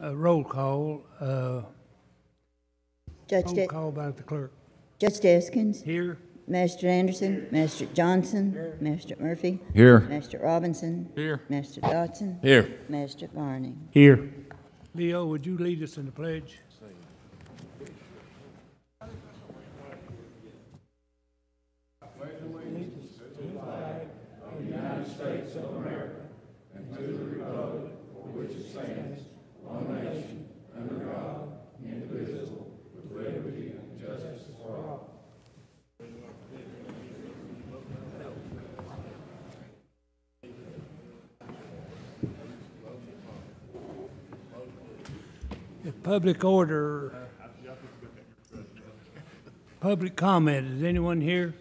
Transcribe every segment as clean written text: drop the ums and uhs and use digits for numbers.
Roll call. Judge Roll call by the clerk. Judge Deskins. Here. Master Anderson. Master Johnson. Here. Master Murphy. Here. Master Robinson. Here. Master Dotson. Here. Master Barney. Here. Leo, would you lead us in the pledge? Public order. Public comment. Is anyone here?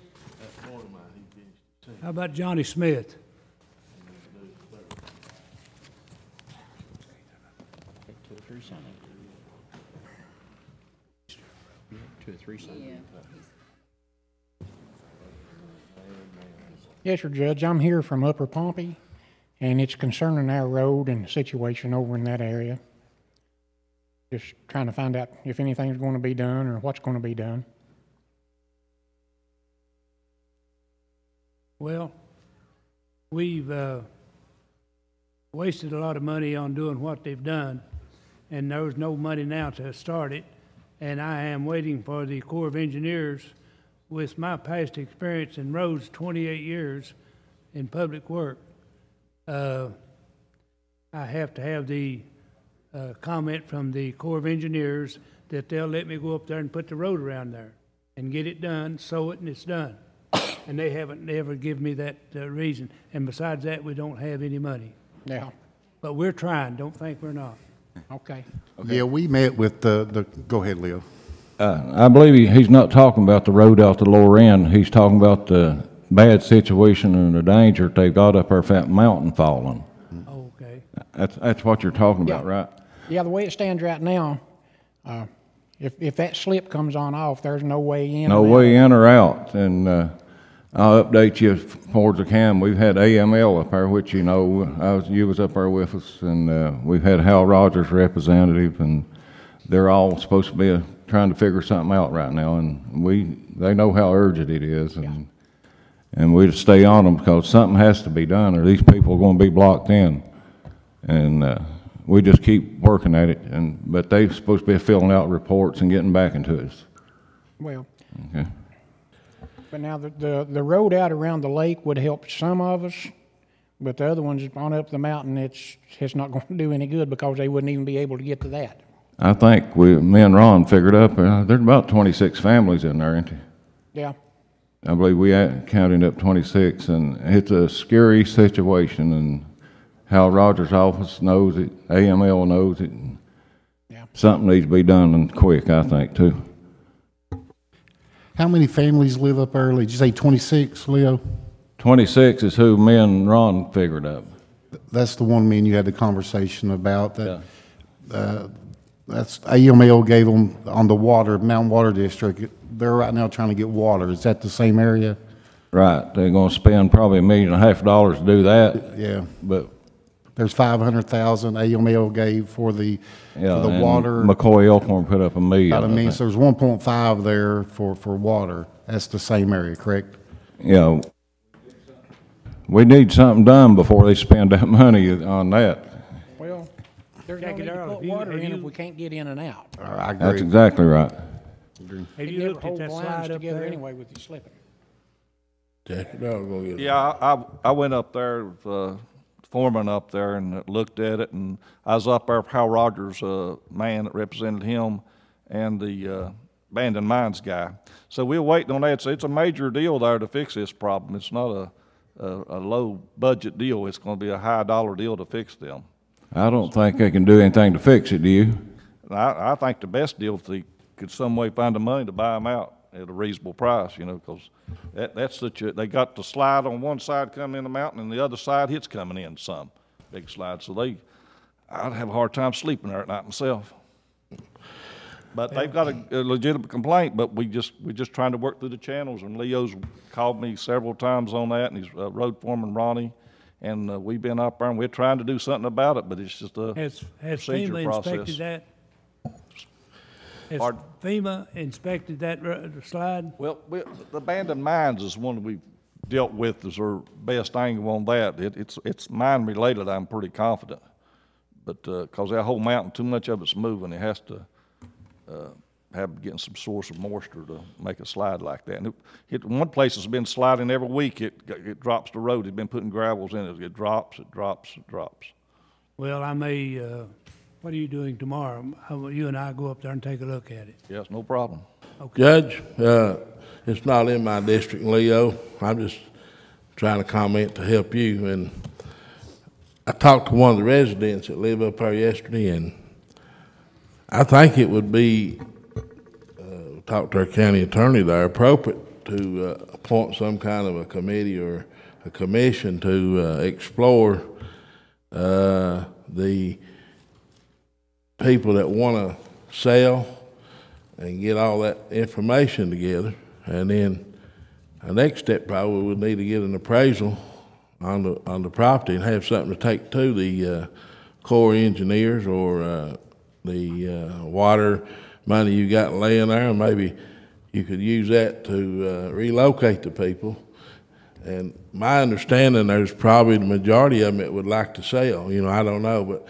How about Johnny Smith? Yes, sir, Judge. I'm here from Upper Pompey, and it's concerning our road and the situation over in that area. Just trying to find out if anything's going to be done or what's going to be done. Well, we've wasted a lot of money on doing what they've done, and there's no money now to start it. And I am waiting for the Corps of Engineers, with my past experience in roads, 28 years in public work. I have to have the comment from the Corps of Engineers that they'll let me go up there and put the road around there and get it done, sow it, and it's done. And they haven't ever given me that reason. And besides that, we don't have any money. Yeah. But we're trying. Don't think we're not. Okay. Yeah, we met with go ahead, Leo. I believe he's not talking about the road out the lower end. He's talking about the bad situation and the danger they've got up there for that mountain falling. Oh, okay. That's what you're talking about, right? Yeah, the way it stands right now, if that slip comes on off, there's no way in. No way in or out. And I'll update you towards the cam. We've had AML up there, which you know, you was up there with us, and we've had Hal Rogers representative, and they're all supposed to be trying to figure something out right now, and they know how urgent it is, and we just stay on them because something has to be done, or these people are going to be blocked in, and we just keep working at it. But they're supposed to be filling out reports and getting back into us. Well. Okay. But now the road out around the lake would help some of us, but the other ones on up the mountain, it's not going to do any good because they wouldn't even be able to get to that. I think me and Ron figured up, there's about 26 families in there, ain't there? Yeah. I believe we counted up 26, and it's a scary situation, and Hal Rogers' office knows it, AML knows it. Yeah. Something needs to be done and quick, I think, too. How many families live up there? Did you say 26, Leo? 26 is who me and Ron figured up. That's the one me and you had the conversation about. That, that's AML gave them on the Mountain Water District. They're right now trying to get water. Is that the same area? Right. They're going to spend probably $1.5 million to do that. Yeah. But there's $500,000 AML gave for the water. McCoy Elkhorn put up $1 million. About $1 million. So there's 1.5 there for water. That's the same area, correct? Yeah. We need something done before they spend that money on that. Well, there's no need to put water in if we can't get in and out. I agree. That's exactly right. Have you looked at that lines slide up together there? anyway with you slipping? Yeah, I went up there with the foreman up there and looked at it, and I was up there with Hal Rogers, man that represented him, and the abandoned mines guy. So we're waiting on that. So it's a major deal there to fix this problem. It's not a low budget deal. It's going to be a high dollar deal to fix them. I don't think they can do anything to fix it, do you? I think the best deal, if they could some way find the money to buy them out at a reasonable price, you know, because that's such a, they got the slide on one side coming in the mountain, and the other side it's coming in some big slide. So I'd have a hard time sleeping there at night myself. But they've got a legitimate complaint, but we're just trying to work through the channels, and Leo's called me several times on that, and he's road foreman Ronnie, And we've been up there and we're trying to do something about it, but it's just a Has procedure FEMA process. inspected that? Has Pardon? FEMA inspected that slide? Well, the abandoned mines is one we've dealt with as our best angle on that. It's mine related, I'm pretty confident. But, cause that whole mountain, too much of it's moving, it has to, getting some source of moisture to make a slide like that. And one place has been sliding every week, it drops the road, it's been putting gravels in it, it drops, it drops, it drops. Well, I may, what are you doing tomorrow? How about you and I go up there and take a look at it? Yes, no problem. Judge, it's not in my district, Leo. I'm just trying to comment to help you. And I talked to one of the residents that live up there yesterday, and I think it would be, talk to our county attorney there, appropriate to appoint some kind of a committee or a commission to explore the people that want to sell and get all that information together. And then our next step probably would need to get an appraisal on the property and have something to take to the Corps engineers or the water money you got laying there, and maybe you could use that to relocate the people. And my understanding, there's probably the majority of them that would like to sell. You know, I don't know, but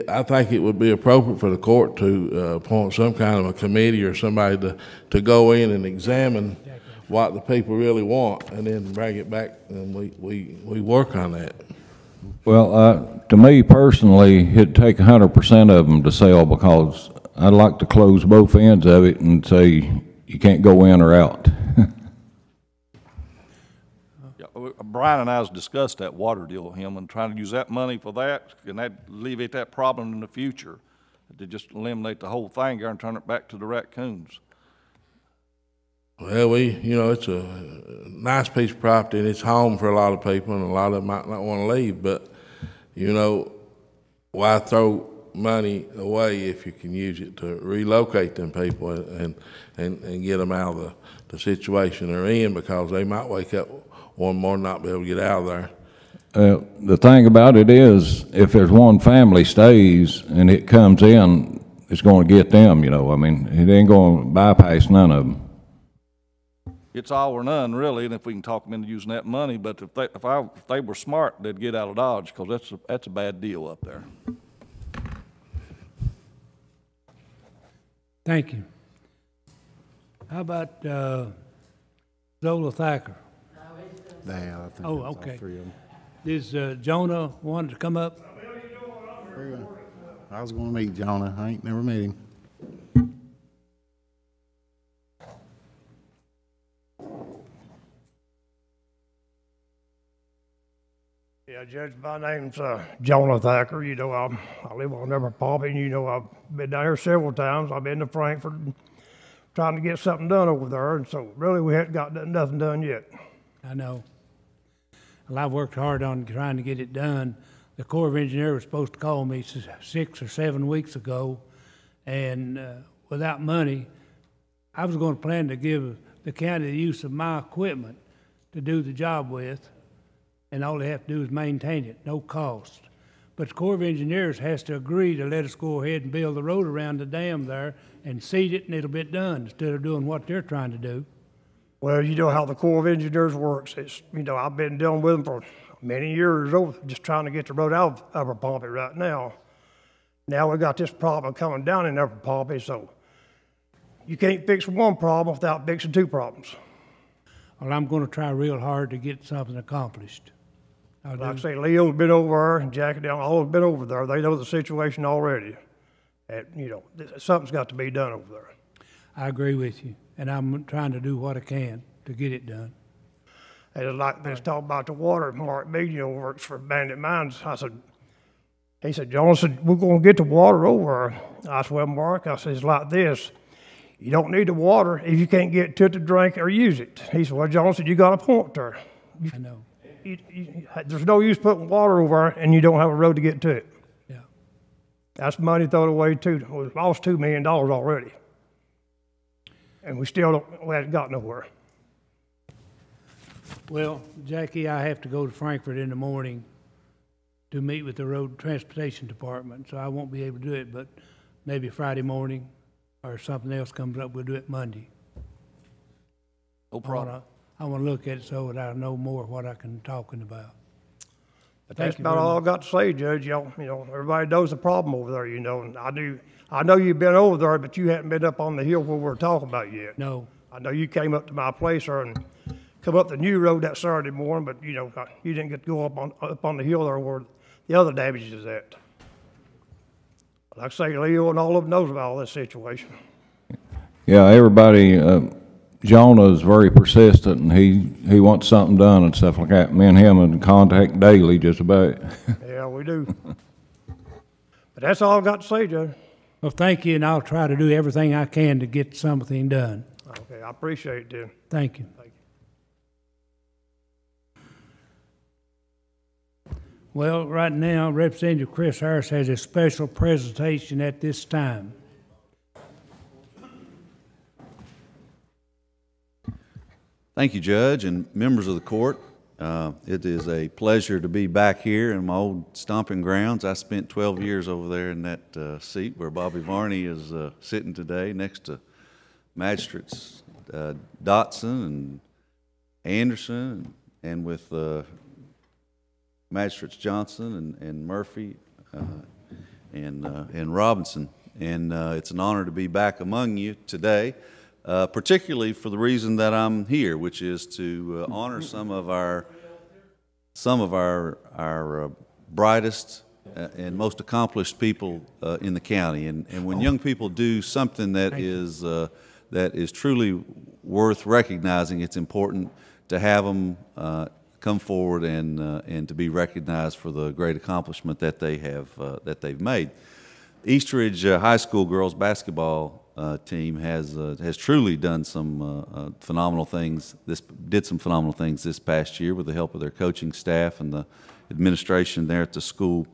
I think it would be appropriate for the court to appoint some kind of a committee or somebody to go in and examine what the people really want, and then bring it back, and we work on that. Well, to me personally, it'd take 100% of them to sell, because I'd like to close both ends of it and say you can't go in or out. Brian and I has discussed that water deal with him and trying to use that money for that, and that alleviate that problem in the future, to just eliminate the whole thing there and turn it back to the raccoons. Well, you know, it's a nice piece of property, and it's home for a lot of people, and a lot of them might not want to leave, but, you know, why throw money away if you can use it to relocate them people and get them out of the situation they're in, because they might wake up one more and not be able to get out of there. The thing about it is, if there's one family stays and it comes in, it's going to get them, you know. I mean, it ain't going to bypass none of them. It's all or none, really, and if we can talk them into using that money, but if they were smart, they'd get out of Dodge, because that's a bad deal up there. Thank you. How about Zola Thacker? Yeah, I think Oh, that's all okay. three of them. Does Jonah want to come up? I was going to meet Jonah. I ain't never met him. Yeah, Judge, my name's Jonah Thacker. You know, I live on Upper Pompey, and you know, I've been down here several times. I've been to Frankfurt trying to get something done over there, and so really we haven't got nothing done yet. I know. Well, I've worked hard on trying to get it done. The Corps of Engineers was supposed to call me 6 or 7 weeks ago, and without money, I was going to plan to give the county the use of my equipment to do the job with, and all they have to do is maintain it, no cost. But the Corps of Engineers has to agree to let us go ahead and build the road around the dam there and seed it, and it'll be done, instead of doing what they're trying to do. Well, you know how the Corps of Engineers works. It's, you know, I've been dealing with them for many years over, just trying to get the road out of Upper Pompey right now. Now we got this problem coming down in Upper Pompey, so you can't fix one problem without fixing two problems. Well, I'm going to try real hard to get something accomplished. Like I say, Leo's been over there, and Jackie down, all have been over there. They know the situation already. And, you know, something's got to be done over there. I agree with you, and I'm trying to do what I can to get it done. And like this talk about the water, Mark Biggio works for Bandit Mines. He said, John said, we're going to get the water over. I said, well, Mark, I said, it's like this. You don't need the water if you can't get to it to drink or use it. He said, well, John said, you got a point there. I know. There's no use putting water over and you don't have a road to get to it. Yeah. That's money thrown away too. We've lost $2 million already. And we haven't got nowhere. Well, Jackie, I have to go to Frankfurt in the morning to meet with the road transportation department, so I won't be able to do it, but maybe Friday morning or something else comes up, we'll do it Monday. No problem. I wanna look at it so that I know more what I can talking about. But Thank that's you about very all I've got to say, Judge. Everybody knows the problem over there, and I know you've been over there, but you hadn't been up on the hill where we're talking about yet. No, I know you came up to my place there and come up the new road that Saturday morning, but you didn't get to go up on the hill there where the other damage is at. Like I say, Leo and all of them knows about all this situation. Yeah, everybody, Jonah is very persistent, and he wants something done and stuff like that. Me and him are in contact daily, just about. Yeah, we do. But that's all I've got to say, Judge. well, thank you, and I'll try to do everything I can to get something done. Okay, I appreciate it, then. Thank you. Thank you. Well, right now, Representative Chris Harris has a special presentation at this time. Thank you, Judge and members of the court. It is a pleasure to be back here in my old stomping grounds. I spent 12 years over there in that seat where Bobby Varney is sitting today, next to Magistrates Dotson and Anderson, and with Magistrates Johnson and Murphy and Robinson. And it's an honor to be back among you today. Particularly for the reason that I'm here, which is to honor some of our brightest and most accomplished people in the county. And when young people do something that is truly worth recognizing, it's important to have them come forward and to be recognized for the great accomplishment that they've made. Eastridge High School girls basketball team has truly done some phenomenal things. Did some phenomenal things this past year with the help of their coaching staff and the administration there at the school.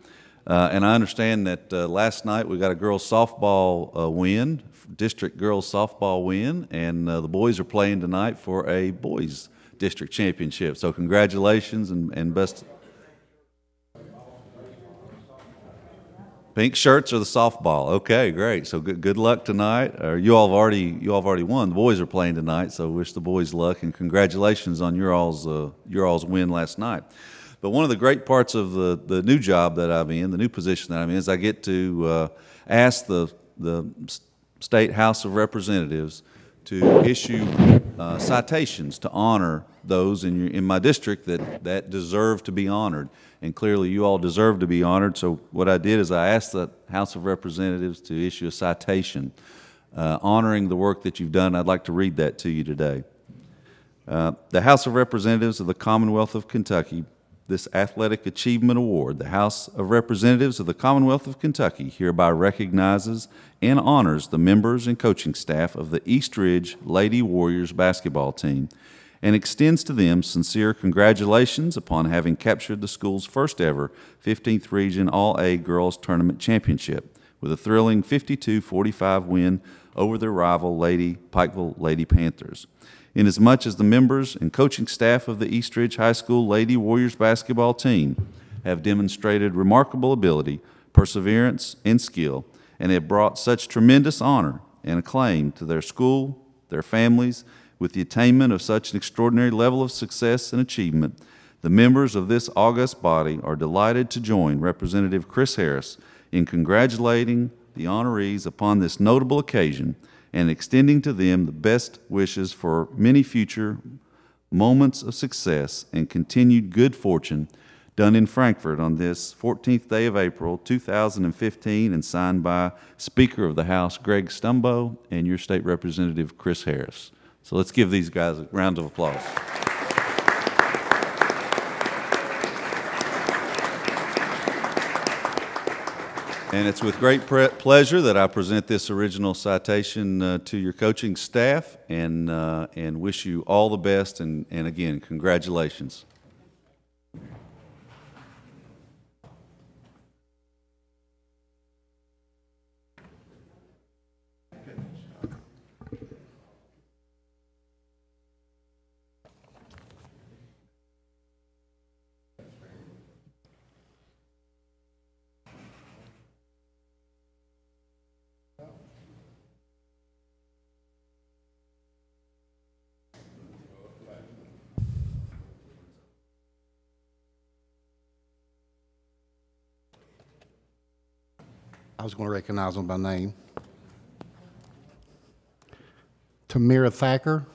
And I understand that last night we got a girls softball win, district girls softball win, and the boys are playing tonight for a boys district championship. So congratulations and best. Pink shirts or the softball? Okay, great. So good luck tonight. You all have already won. The boys are playing tonight, so wish the boys luck and congratulations on your all's win last night. But one of the great parts of the new job that I'm in, the new position that I'm in, is I get to ask the State House of Representatives to issue citations to honor those in my district that deserve to be honored. And clearly you all deserve to be honored, so what I did is I asked the House of Representatives to issue a citation honoring the work that you've done. I'd like to read that to you today. The House of Representatives of the Commonwealth of Kentucky, this Athletic Achievement Award, the House of Representatives of the Commonwealth of Kentucky hereby recognizes and honors the members and coaching staff of the Eastridge Lady Warriors basketball team and extends to them sincere congratulations upon having captured the school's first ever 15th Region All-A Girls Tournament Championship with a thrilling 52-45 win over their rival Pikeville Lady Panthers. Inasmuch as the members and coaching staff of the Eastridge High School Lady Warriors basketball team have demonstrated remarkable ability, perseverance, and skill, and have brought such tremendous honor and acclaim to their school, their families, with the attainment of such an extraordinary level of success and achievement, the members of this august body are delighted to join Representative Chris Harris in congratulating the honorees upon this notable occasion and extending to them the best wishes for many future moments of success and continued good fortune done in Frankfort on this 14th day of April, 2015, and signed by Speaker of the House Greg Stumbo and your state representative Chris Harris. So let's give these guys a round of applause. And it's with great pleasure that I present this original citation to your coaching staff and wish you all the best and again, congratulations. I was going to recognize them by name. Tamira Thacker.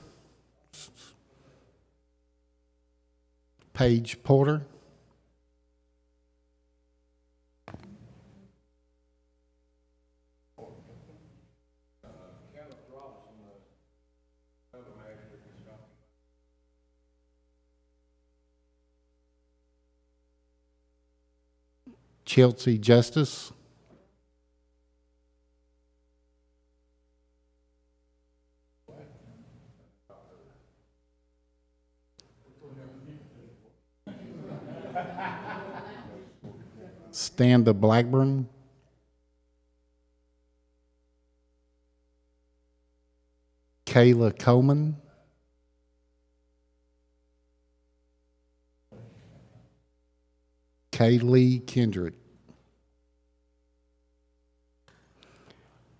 Paige Porter. Chelsea Justice. Standa Blackburn. Kayla Coleman. Kaylee Kendrick.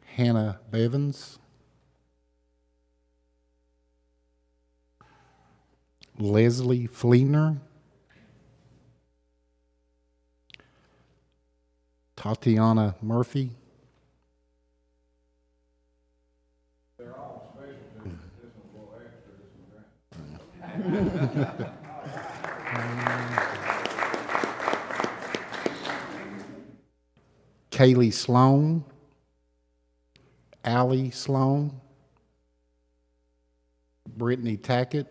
Hannah Bevins. Leslie Fleener. Tatiana Murphy. They're all special. This one's a little extra. Kaylee Sloan. Allie Sloan. Brittany Tackett.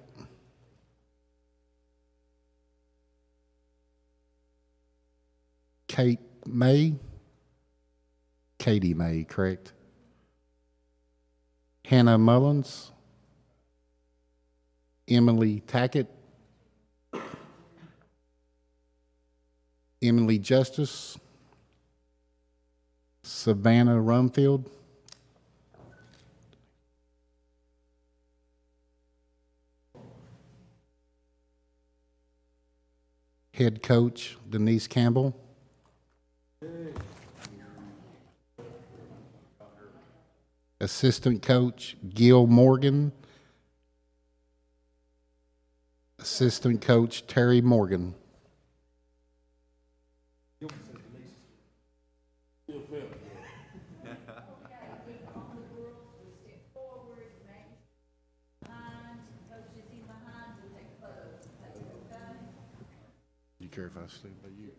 Kate May. Katie May, correct. Hannah Mullins. Emily Tackett. Emily Justice. Savannah Rumfield. Head coach Denise Campbell. Assistant coach Gil Morgan. Assistant coach Terry Morgan. You care if I stay by you?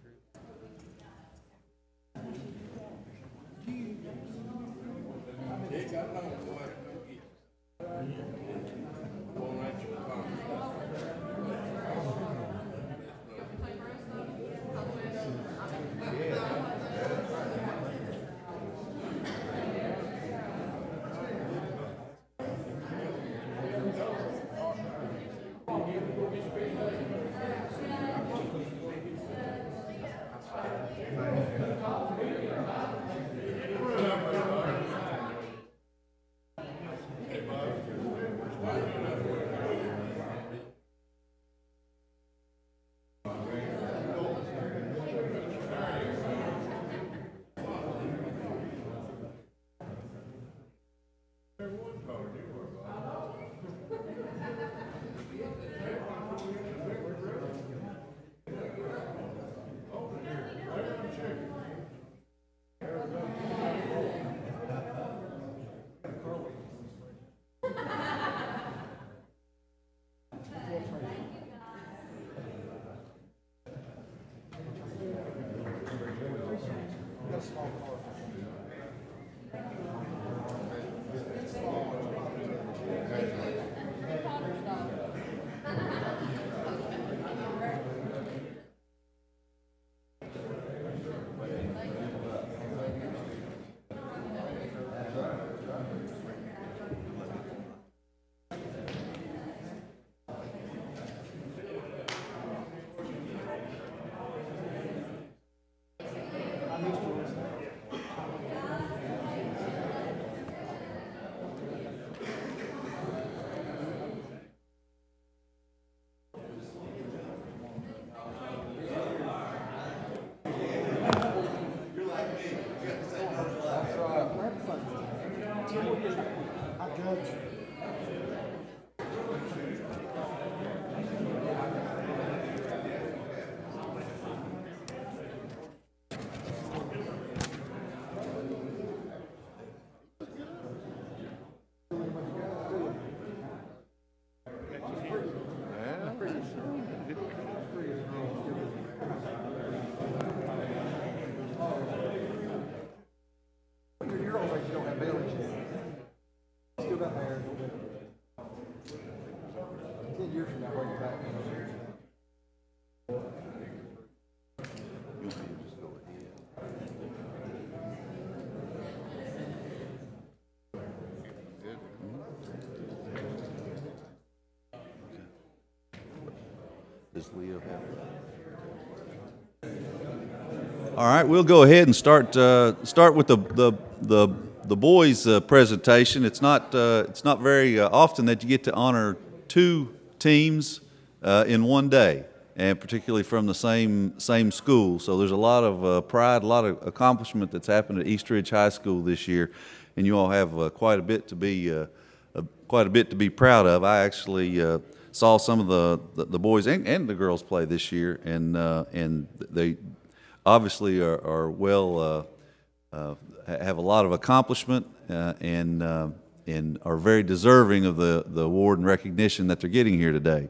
Does Leo have? All right, we'll go ahead and start with the boys' presentation. It's not very often that you get to honor two teams in one day, and particularly from the same school. So there's a lot of pride, a lot of accomplishment that's happened at East Ridge High School this year, and you all have quite a bit to be proud of. I actually saw some of the boys and the girls play this year, and they obviously are well have a lot of accomplishment and are very deserving of the award and recognition that they're getting here today.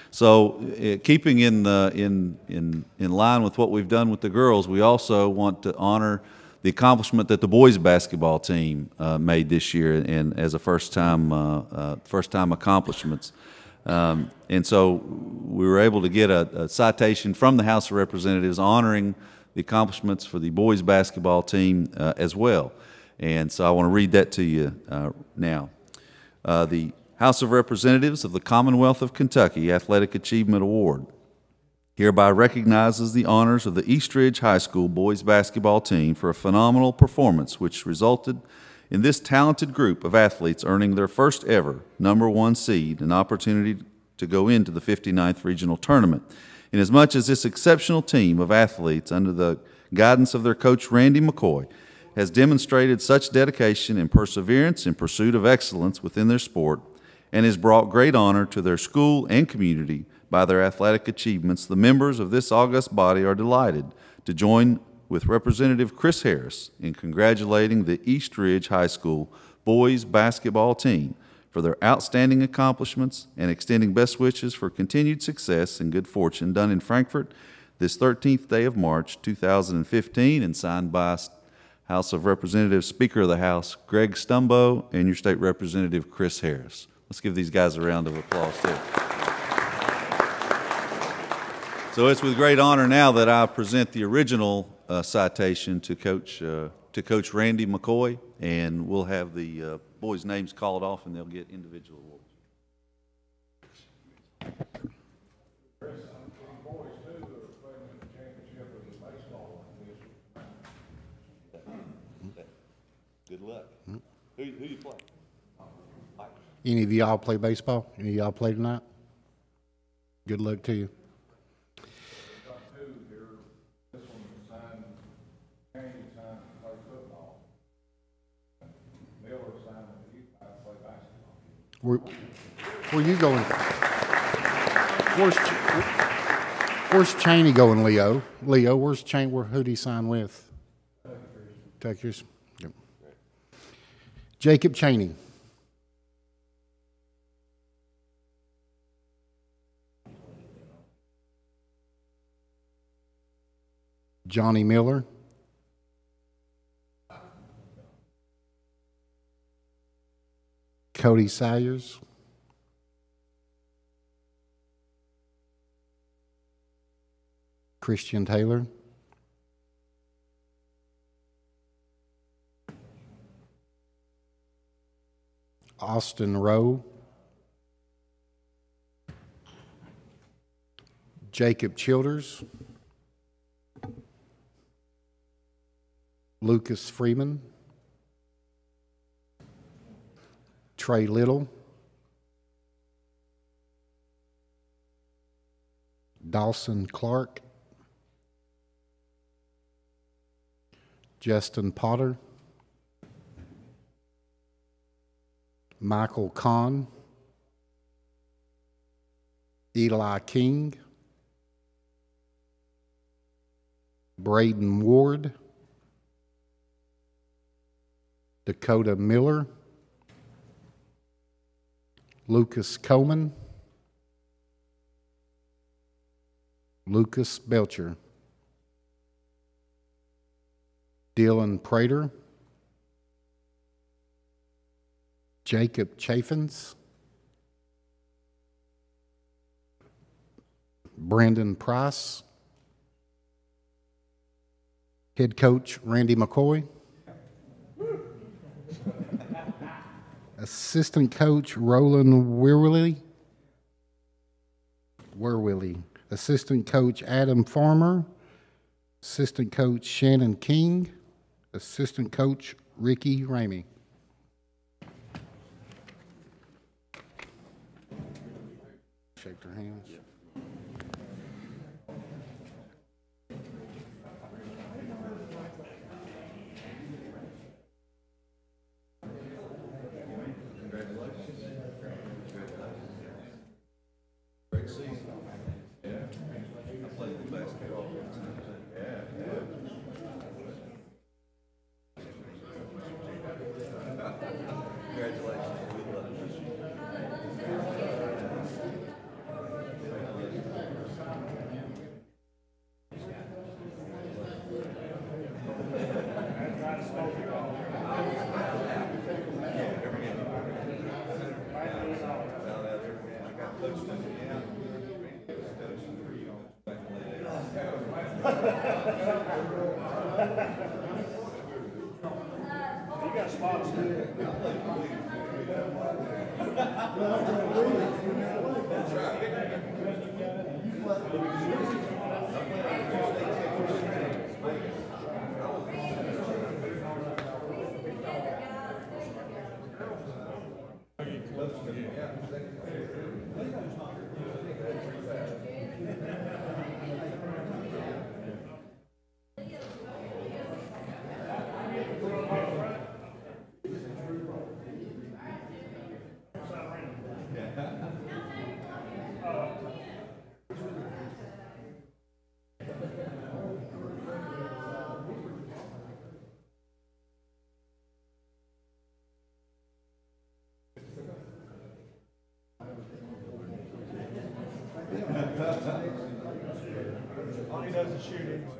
So, keeping in line with what we've done with the girls, we also want to honor the accomplishment that the boys basketball team made this year, and as a first time accomplishments. And so we were able to get a citation from the House of Representatives honoring the accomplishments for the boys basketball team as well. And so I want to read that to you now. The House of Representatives of the Commonwealth of Kentucky Athletic Achievement Award hereby recognizes the honors of the East Ridge High School boys basketball team for a phenomenal performance which resulted in this talented group of athletes earning their first ever #1 seed, an opportunity to go into the 59th Regional Tournament. Inasmuch as this exceptional team of athletes, under the guidance of their coach Randy McCoy, has demonstrated such dedication and perseverance in pursuit of excellence within their sport, and has brought great honor to their school and community by their athletic achievements, the members of this august body are delighted to join with Representative Chris Harris in congratulating the East Ridge High School boys basketball team for their outstanding accomplishments and extending best wishes for continued success and good fortune, done in Frankfort this 13th day of March 2015, and signed by House of Representatives Speaker of the House Greg Stumbo and your State Representative Chris Harris. Let's give these guys a round of applause too. So it's with great honor now that I present the original citation to Coach Randy McCoy, and we'll have the boys' names called off, and they'll get individual awards. Good luck. Who you play? Pike. Any of y'all play baseball? Any of y'all play tonight? Good luck to you. Where you going? Where's Cheney going, Leo? Leo, where's Cheney? Who'd he sign with? Tuckers. Yep. Jacob Cheney. Johnny Miller. Cody Sayers. Christian Taylor. Austin Rowe. Jacob Childers. Lucas Freeman. Trey Little. Dawson Clark. Justin Potter. Michael Kahn. Eli King. Braden Ward. Dakota Miller. Lucas Coleman. Lucas Belcher. Dylan Prater. Jacob Chaffins. Brandon Price. Head coach Randy McCoy. Assistant coach Roland Werwilly. Assistant coach Adam Farmer. Assistant coach Shannon King. Assistant coach Ricky Ramey. Shake their hands.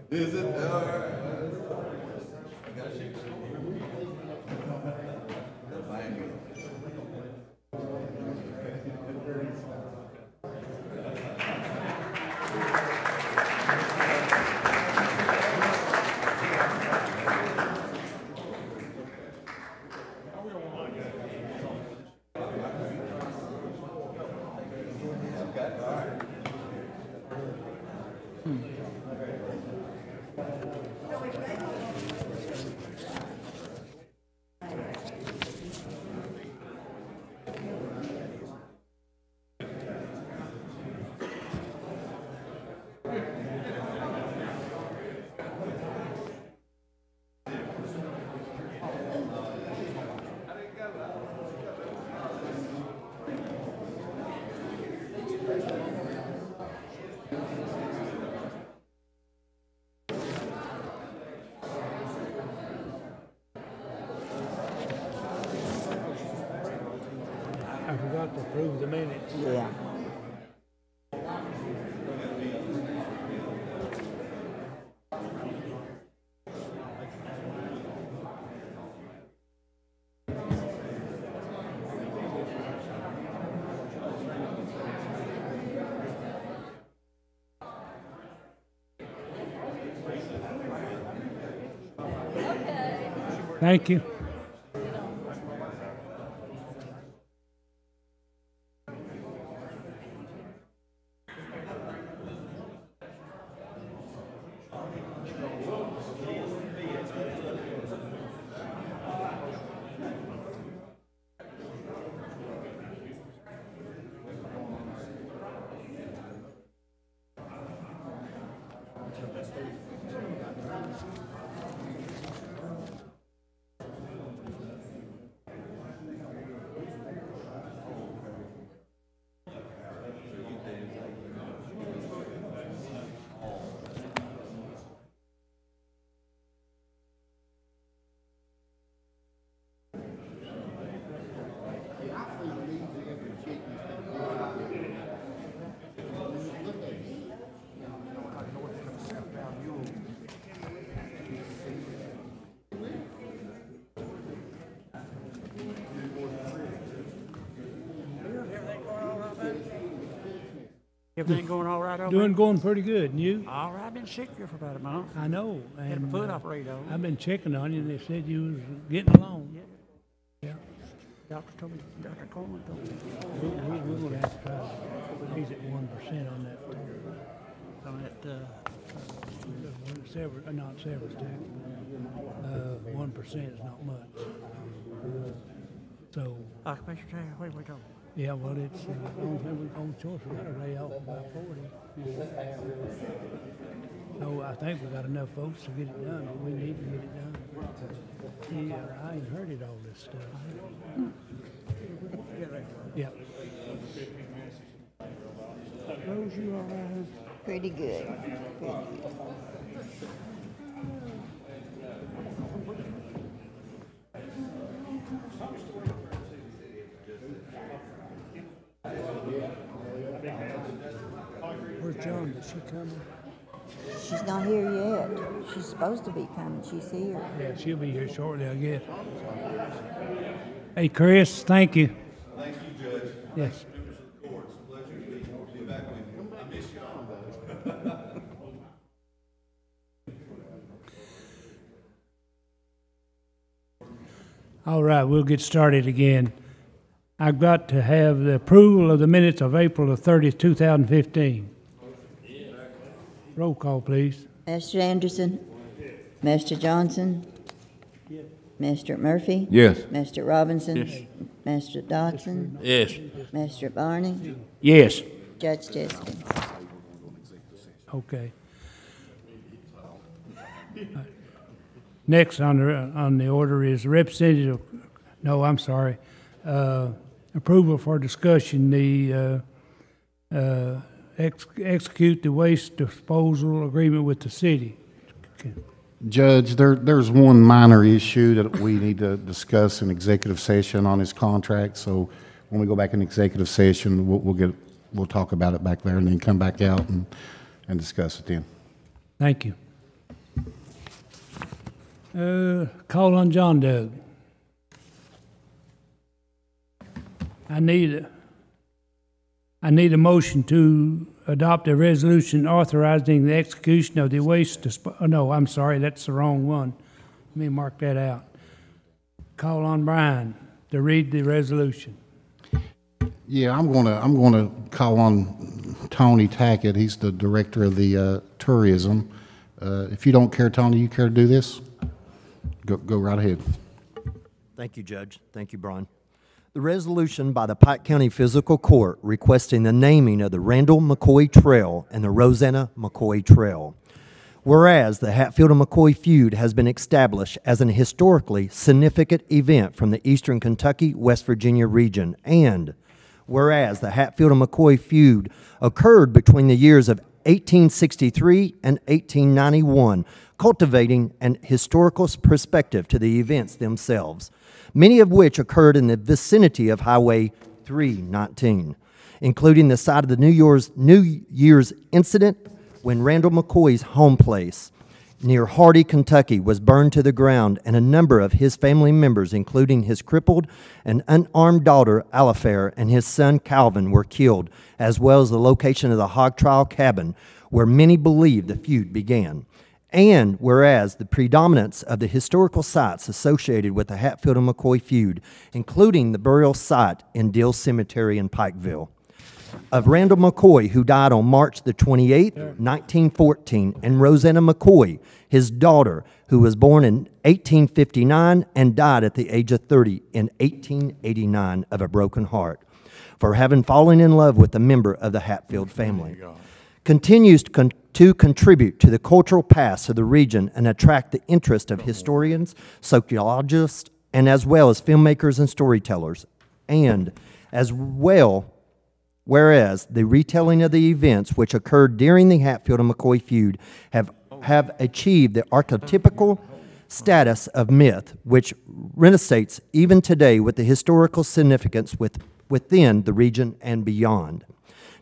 Is it? All right. I forgot to approve the minutes. Yeah. Thank you. Everything going all right over there? Going pretty good. And you? All right, I've been sick here for about a month. I know. Had And my foot operated on. I've been checking on you, and they said you was getting along. Yeah. Doctor told me, Dr. Coleman told me. We're gonna have to try to raise it 1% on that. On that, Not severance tax. 1% is not much. So, occupation tax, what are we talking? yeah, well, it's, only choice, we gotta lay off about 40. So I think we got enough votes to get it done, but we need to get it done. See, I ain't heard it all this stuff. Yeah. Rose, you all right? Pretty good. Where's John? Is she coming? She's not here yet. She's supposed to be coming. She's here. Yeah, she'll be here shortly, I guess. Hey, Chris, thank you. Thank you, Judge. Yes. All right, we'll get started again. I've got to have the approval of the minutes of April the 30th, 2015. Roll call, please. Master Anderson? Master Johnson? Master Murphy? Yes. Master Robinson? Master Dodson? Yes. Master Barney? Yes. Judge Jessica? Okay. Next on the order is representative, no, I'm sorry, approval for discussion, the execute the waste disposal agreement with the city. Okay. Judge, there's one minor issue that we need to discuss in executive session on his contract. So when we go back in executive session, we'll talk about it back there and then come back out and discuss it then. Thank you. Call on John Doug. I need a motion to adopt a resolution authorizing the execution of the waste no, I'm sorry, that's the wrong one. Let me mark that out. Call on Brian to read the resolution. Yeah, I'm gonna call on Tony Tackett. He's the director of the tourism. If you don't care, Tony, you care to do this? Go right ahead. Thank you, Judge. Thank you, Brian. The resolution by the Pike County Fiscal Court requesting the naming of the Randall McCoy Trail and the Rosanna McCoy Trail. Whereas the Hatfield and McCoy feud has been established as an historically significant event from the eastern Kentucky, West Virginia region, and whereas the Hatfield and McCoy feud occurred between the years of 1863 and 1891, cultivating an historical perspective to the events themselves, many of which occurred in the vicinity of Highway 319, including the site of the New Year's incident when Randall McCoy's home place near Hardy, Kentucky, was burned to the ground, and a number of his family members, including his crippled and unarmed daughter, Alifair, and his son, Calvin, were killed, as well as the location of the hog trial cabin where many believe the feud began. And whereas the predominance of the historical sites associated with the Hatfield and McCoy feud, including the burial site in Dill Cemetery in Pikeville, of Randall McCoy, who died on March the 28th, 1914, and Rosanna McCoy, his daughter, who was born in 1859 and died at the age of 30 in 1889 of a broken heart, for having fallen in love with a member of the Hatfield family, continues to contribute to the cultural past of the region and attract the interest of historians, sociologists, and as well as filmmakers and storytellers, and as well. Whereas the retelling of the events which occurred during the Hatfield and McCoy feud have achieved the archetypical status of myth, which resonates even today with the historical significance within the region and beyond.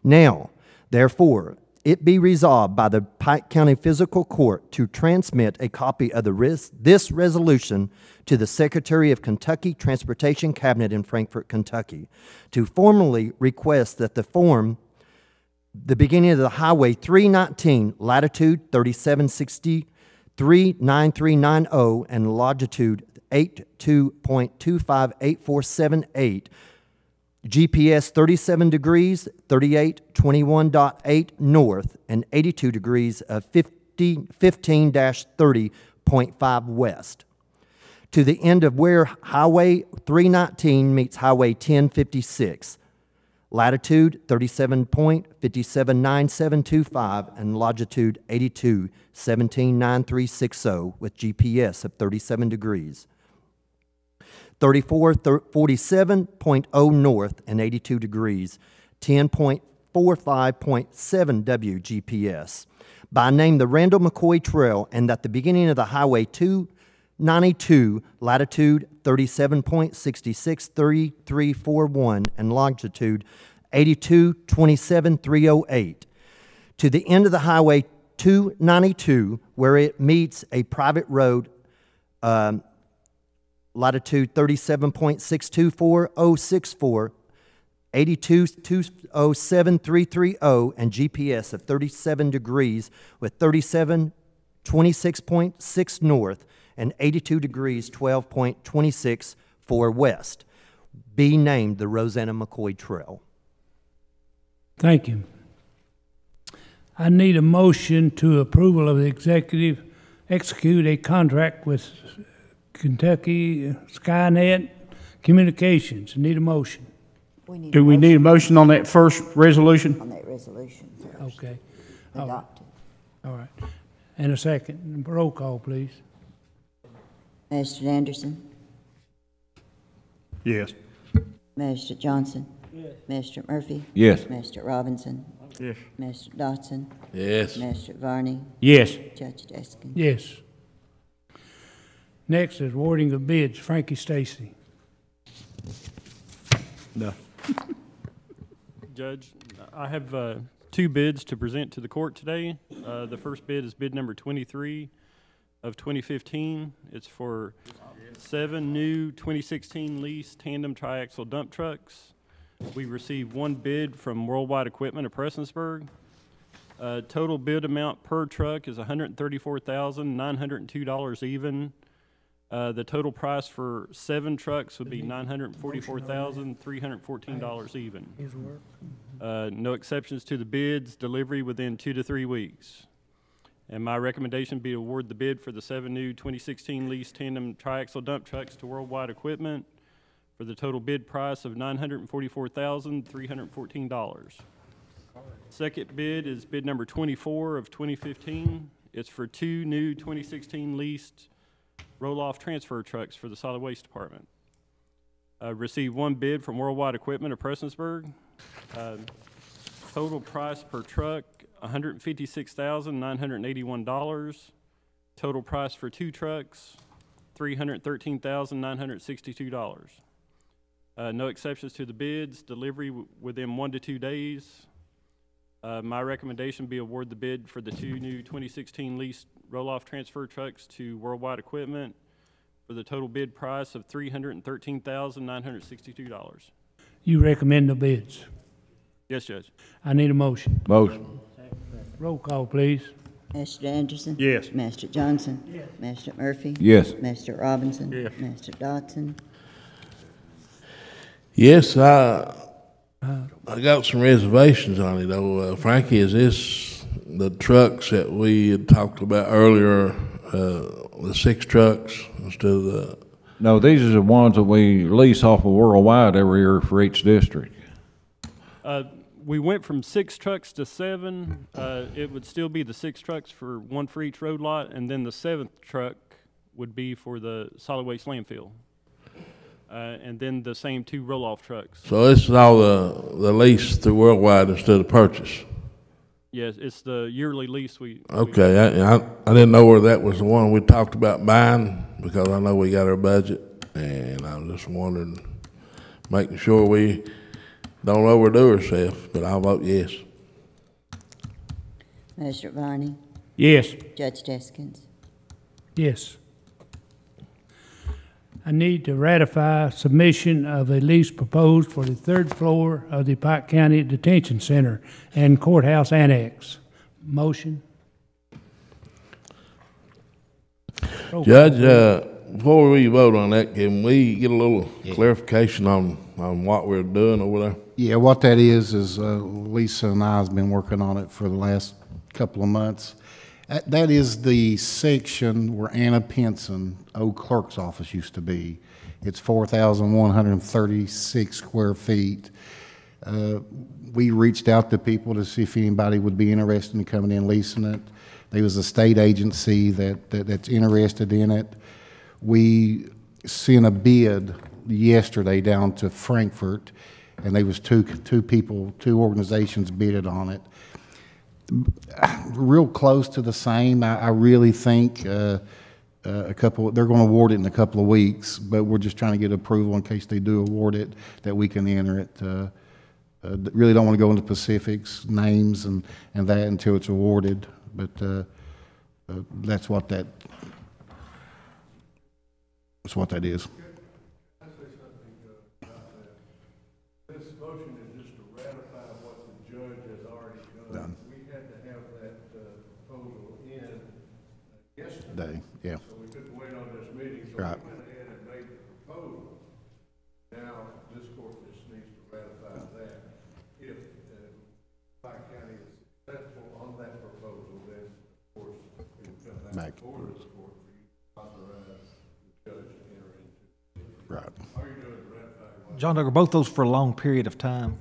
Now, therefore, it be resolved by the Pike County Fiscal Court to transmit a copy of this resolution to the Secretary of Kentucky Transportation Cabinet in Frankfort, Kentucky, to formally request that the form the beginning of the Highway 319, latitude 3760-9390 and longitude 82.258478, GPS 37 degrees, 3821.8 north, and 82 degrees of 15-30.5 west. To the end of where Highway 319 meets Highway 1056, latitude 37.579725 and longitude 82.179360 with GPS of 37 degrees. 3447.0 north and 82 degrees, 10.45.7 WGPS. By name, the Randall McCoy Trail, and at the beginning of the Highway 292, latitude 37.663341 and longitude 82.27308. To the end of the Highway 292, where it meets a private road, latitude 37.624064, 82.207330, and GPS of 37 degrees with 37.26.6 north and 82 degrees 12.26 west. Be named the Rosanna McCoy Trail. Thank you. I need a motion to approval of the executive execute a contract with Kentucky Skynet Communications. Need a motion. Do we need a motion on that first resolution? On that resolution first. Okay. Adopted. All right. And a second. Roll call, please. Magistrate Anderson. Yes. Magistrate Johnson. Yes. Magistrate Murphy. Yes. Magistrate Robinson. Yes. Magistrate Dotson. Yes. Magistrate Varney. Yes. Judge Deskin. Yes. Next is awarding of bids. Frankie Stacy. No. Judge, I have two bids to present to the court today. The first bid is bid number 23 of 2015. It's for 7 new 2016 leased tandem triaxle dump trucks. We received one bid from Worldwide Equipment of Prestonsburg. Total bid amount per truck is $134,902 even. The total price for 7 trucks would be $944,314 even. No exceptions to the bids, delivery within 2 to 3 weeks. And my recommendation be to award the bid for the 7 new 2016 leased tandem triaxle dump trucks to Worldwide Equipment for the total bid price of $944,314. Second bid is bid number 24 of 2015. It's for 2 new 2016 leased roll-off transfer trucks for the solid waste department. Received one bid from Worldwide Equipment of Prestonsburg. Total price per truck, $156,981. Total price for 2 trucks, $313,962. No exceptions to the bids, delivery within 1 to 2 days. My recommendation be award the bid for the 2 new 2016 leased roll-off transfer trucks to Worldwide Equipment for the total bid price of $313,962. You recommend the bids. Yes, Judge. I need a motion. Motion. Roll call, please. Magistrate Anderson. Yes. Magistrate Johnson. Yes. Magistrate Murphy. Yes. Magistrate Robinson. Yes. Magistrate Dotson. Yes, I got some reservations on it though. Frankie, is this the trucks that we had talked about earlier, the 6 trucks instead of the? No, these are the ones that we lease off of Worldwide every year for each district. We went from 6 trucks to 7. It would still be the 6 trucks for 1 for each road lot, and then the 7th truck would be for the solid waste landfill. And then the same 2 roll-off trucks. So this is all the lease through Worldwide instead of purchase? Yes, it's the yearly lease Okay, I didn't know whether that was the one we talked about buying, because I know we got our budget, and I was just wondering, making sure we don't overdo ourselves, but I'll vote yes. Magistrate Varney. Yes. Judge Deskins. Yes. I need to ratify submission of a lease proposed for the third floor of the Pike County Detention Center and Courthouse Annex. Motion? Judge, before we vote on that, can we get a little clarification on what we're doing over there? Yeah, what that is Lisa and I have been working on it for the last couple of months. That is the section where Anna Pinson, old clerk's office, used to be. It's 4,136 square feet. We reached out to people to see if anybody would be interested in coming in leasing it. There was a state agency that's interested in it. We sent a bid yesterday down to Frankfurt, and there was two organizations bidded on it. Real close to the same. I really think they're going to award it in a couple of weeks, but we're just trying to get approval in case they do award it, that we can enter it. Really don't want to go into specifics, names, and that until it's awarded, but that's what that is. This motion is just to ratify what the judge has already done. We had to have that proposal in yesterday. Yeah. So we couldn't wait on this meeting, so Right. we went ahead and made the proposal. Now, this court just needs to ratify that. If Pike County is successful on that proposal, then, of course, it will come back before this court for you to authorize the judge to enter into. Right. All you're doing is ratifying what John, Doug, are both those for a long period of time?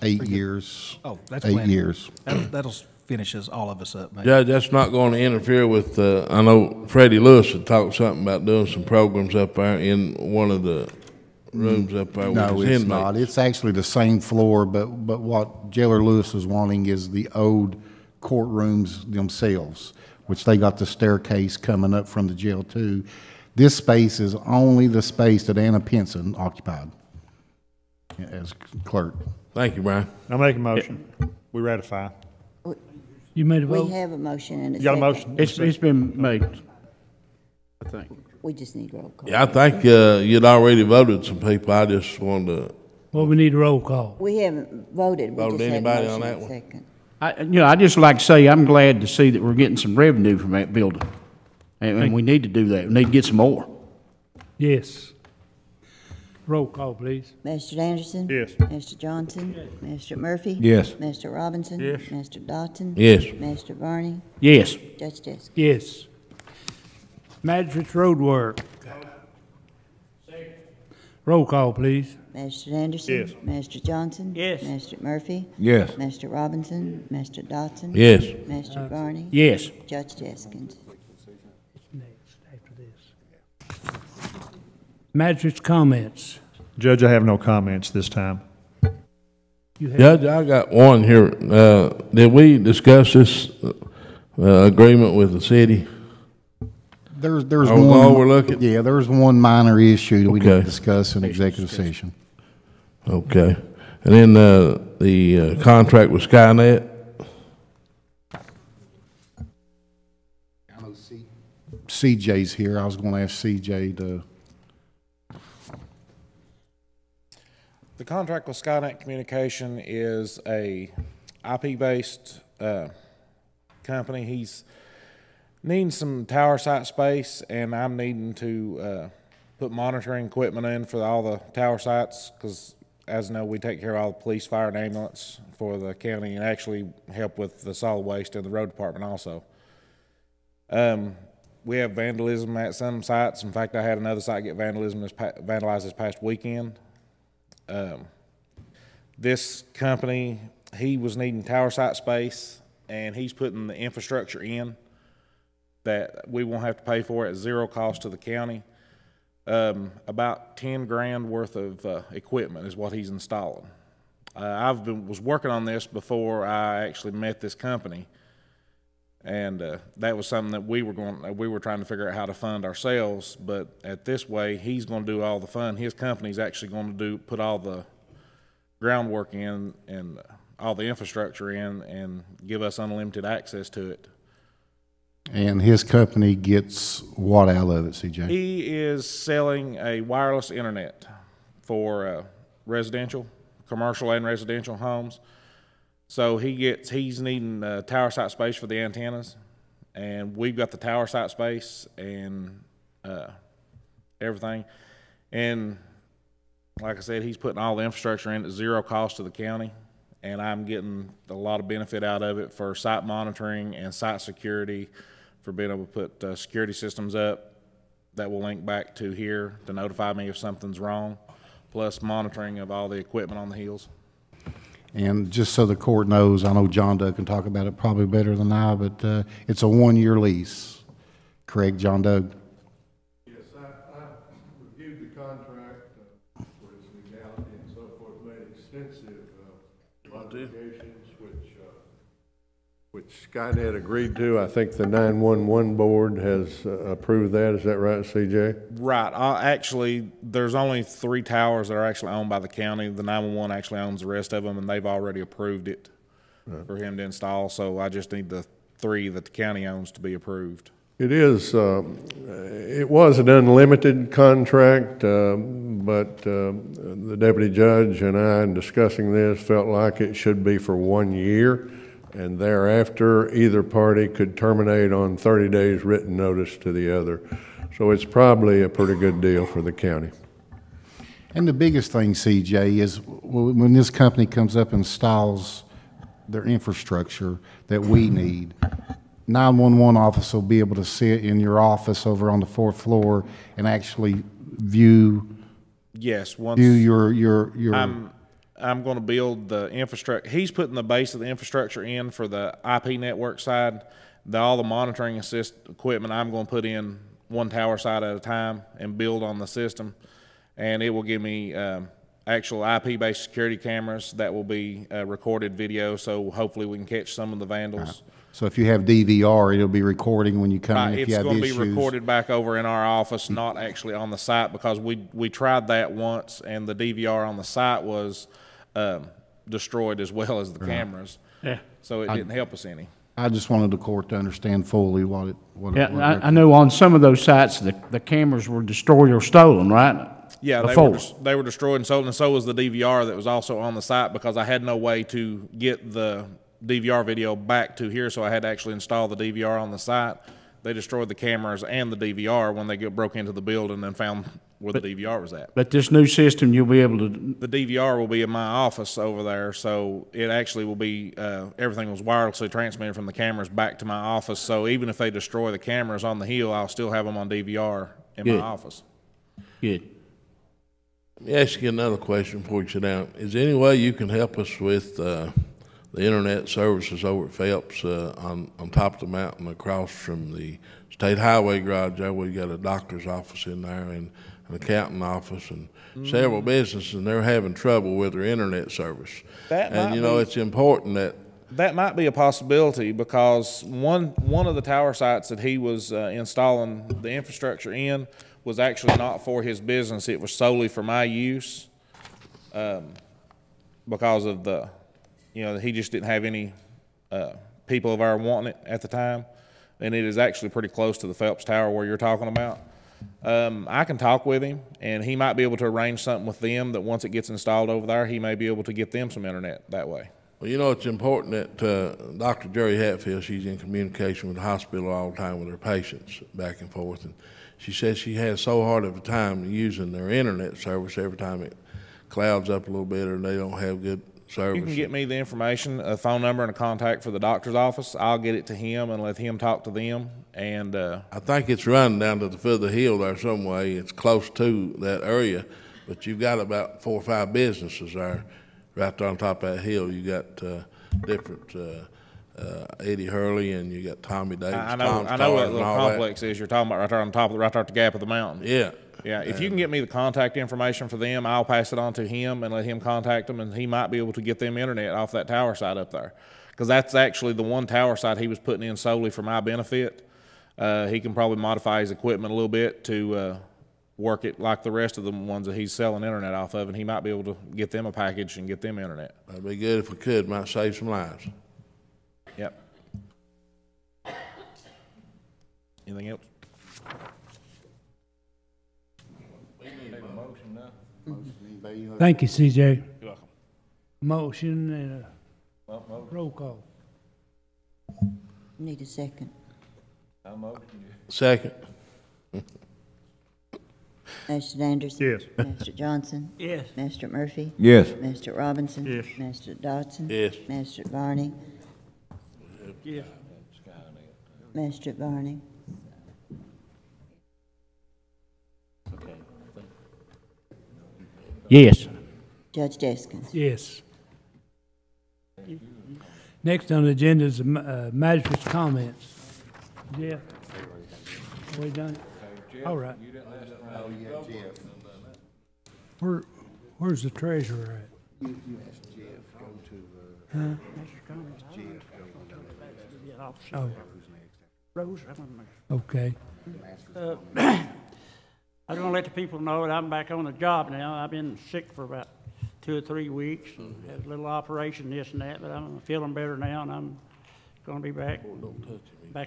8 years. Oh, that's 8 plenty. years. That'll finishes all of us up, maybe. Judge, that's not going to interfere with, I know Freddie Lewis had talked something about doing some programs up there in one of the rooms up there with No, his it's inmates. not. It's actually the same floor, but what Jailer Lewis is wanting is the old courtrooms themselves, which they got the staircase coming up from the jail too. This space is only the space that Anna Pinson occupied as clerk. Thank you, Brian. I make a motion. We ratify. You made a We vote? have a motion and a You got a second. motion? It's been made, I think. We just need roll call. Yeah, I think you'd already voted some people. I just wanted to, Well, we need a roll call. We haven't voted. We Voted just had a anybody on motion that and a one? second. I just like to say, I'm glad to see that we're getting some revenue from that building. And we need to do that. We need to get some more. Yes. Roll call, please. Mr. Anderson? Yes. Mr. Johnson? Mr. Murphy? Yes. Mr. Robinson? Yes. Mr. Dotson? Yes. Mr. Varney? Yes. Judge Jessica? Yes. Magistrate's road work. Roll call, please. Mr. Anderson? Yes. Mr. Johnson? Yes. Mr. Murphy? Yes. Mr. Robinson? Mr. Dotson? yes. Mr. Varney? Yes. Judge Jeskins? Next, after this. Magistrate's comments. Judge, I have no comments this time. You have, Judge, I got one here. Did we discuss this agreement with the city? There's Are we gonna overlook it? Yeah, there's one minor issue that we need to Okay. discuss in executive session. Okay. And then the contract with Skynet? CJ's here. I was going to ask CJ to. The contract with Skynet Communication is a IP-based company. He's needing some tower site space, and I'm needing to put monitoring equipment in for all the tower sites because, as you know, we take care of all the police, fire, and ambulance for the county and actually help with the solid waste in the road department also. We have vandalism at some sites. In fact, I had another site get vandalized this past weekend. This company, he was needing tower site space, and he's putting the infrastructure in that we won't have to pay for at zero cost to the county. About 10 grand worth of equipment is what he's installing. Was working on this before I actually met this company, and that was something that we were trying to figure out how to fund ourselves. But at this way, he's going to do all the fun. His company's actually going to put all the groundwork in and all the infrastructure in and give us unlimited access to it. And his company gets what out of it, CJ? He is selling a wireless internet for residential, commercial and residential homes. So he's needing tower site space for the antennas, and we've got the tower site space and everything. And like I said, he's putting all the infrastructure in at zero cost to the county, and I'm getting a lot of benefit out of it for site monitoring and site security, for being able to put security systems up that will link back to here to notify me if something's wrong, plus monitoring of all the equipment on the hills. And just so the court knows, I know John Doe can talk about it probably better than I, but it's a 1-year lease. Correct, John Doe? Yes, I reviewed the contract for its legality and so forth, made extensive modifications, which Skynet agreed to. I think the 911 board has approved that. Is that right, CJ? Right. Actually, there's only 3 towers that are actually owned by the county. The 911 actually owns the rest of them, and they've already approved it for him to install. So I just need the 3 that the county owns to be approved. It is. It was an unlimited contract, but the deputy judge and I, in discussing this, felt like it should be for 1 year. And thereafter, either party could terminate on 30 days written notice to the other. So it's probably a pretty good deal for the county. And the biggest thing, CJ, is when this company comes up and installs their infrastructure that we need, 911 office will be able to sit in your office over on the 4th floor and actually view. Yes, view your. I'm going to build the infrastructure. He's putting the base of the infrastructure in for the IP network side. All the monitoring assist equipment I'm going to put in one tower side at a time and build on the system. And it will give me actual IP-based security cameras that will be recorded video, so hopefully we can catch some of the vandals. So if you have DVR, it'll be recording when you come in if you have issues. It's going to be recorded back over in our office, not actually on the site, because we tried that once, and the DVR on the site was destroyed as well as the cameras. Yeah. So it didn't help us any. I just wanted the court to understand fully what it. I know on some of those sites the cameras were destroyed or stolen, right? Yeah, they were destroyed and sold, and so was the DVR that was also on the site, because I had no way to get the DVR video back to here, so I had to actually install the DVR on the site. They destroyed the cameras and the DVR when they broke into the building and found where the DVR was at. But this new system, you'll be able to. The DVR will be in my office over there, so it actually will be, everything was wirelessly transmitted from the cameras back to my office. So even if they destroy the cameras on the hill, I'll still have them on DVR in my office. Good. Let me ask you another question before you sit down. Is there any way you can help us with the internet services over at Phelps on top of the mountain across from the state highway garage there? We got a doctor's office in there and an accounting office and several businesses, and they're having trouble with their internet service. And you know, it's important that might be a possibility, because one of the tower sites that he was installing the infrastructure in was actually not for his business. It was solely for my use, because of he just didn't have any people of our wanting it at the time. And it is actually pretty close to the Phelps Tower where you're talking about. I can talk with him, and he might be able to arrange something with them that once it gets installed over there, he may be able to get them some internet that way. Well, you know, it's important that Dr. Jerry Hatfield, she's in communication with the hospital all the time with her patients back and forth. And she says she has so hard of a time using their internet service every time it clouds up a little bit or they don't have good service. You can get me the information, a phone number and a contact for the doctor's office. I'll get it to him and let him talk to them. And I think it's running down to the foot of the hill there some way. It's close to that area, but you've got about 4 or 5 businesses there right there on top of that hill. You got different Eddie Hurley, and you got Tommy Davis. I know what little complex is you're talking about right there on top of right there at the gap of the mountain. Yeah. Yeah, if you can get me the contact information for them, I'll pass it on to him and let him contact them, and he might be able to get them internet off that tower site up there. Because that's actually the one tower site he was putting in solely for my benefit. He can probably modify his equipment a little bit to work it like the rest of the ones that he's selling internet off of, and he might be able to get them a package and get them internet. That'd be good if we could. Might save some lives. Yep. Anything else? Thank you, CJ. You're welcome. Motion and a roll call. Need a second. Second. Mr. Anderson? Yes. Mr. Johnson? Yes. Mr. Murphy? Yes. Mr. Robinson? Yes. Mr. Dodson? Yes. Mr. Barney? Yes. Mr. Barney? Yes. Judge Deskins? Yes. Next on the agenda is magistrate's comments. Jeff? We done? All right. Where's the treasurer at? You asked Jeff, go to, Huh? Jeff, go Oh, Rose, okay. I was gonna let the people know that I'm back on the job now. I've been sick for about 2 or 3 weeks, and had a little operation, this and that, but I'm feeling better now, and I'm gonna be back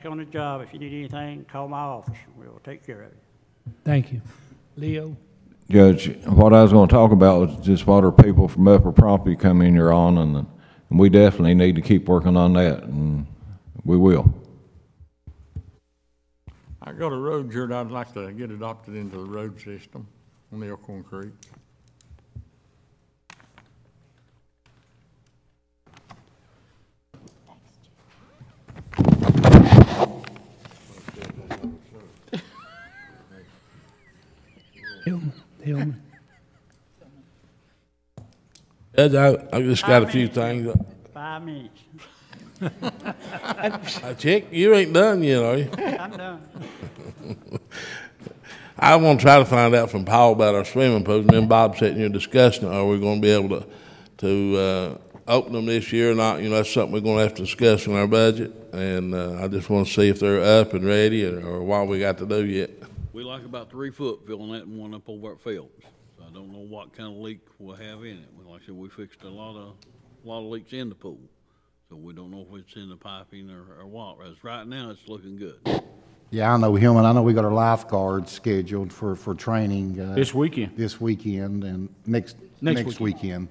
on the job. If you need anything, call my office. We'll take care of it. Thank you. Leo? Judge, what I was gonna talk about was just what our people from Upper Property come in here on, and we definitely need to keep working on that, and we will. I got a road here that I'd like to get adopted into the road system on the Elkhorn Creek. Hillman? Judge, I just got a few things. 5 minutes. Chick, you ain't done yet, are you? I'm done. I want to try to find out from Paul about our swimming pools. Me and Bob sitting here discussing, are we going to be able to open them this year or not? You know, that's something we're going to have to discuss in our budget. And I just want to see if they're up and ready or what we got to do yet. We like about 3 foot filling that and one up over at Phelps. So I don't know what kind of leak we'll have in it. Like I said, we fixed a lot of leaks in the pool. So we don't know if it's in the piping or what. As right now, it's looking good. Yeah, I know him, and I know we got our lifeguards scheduled for training. This weekend. This weekend and next weekend.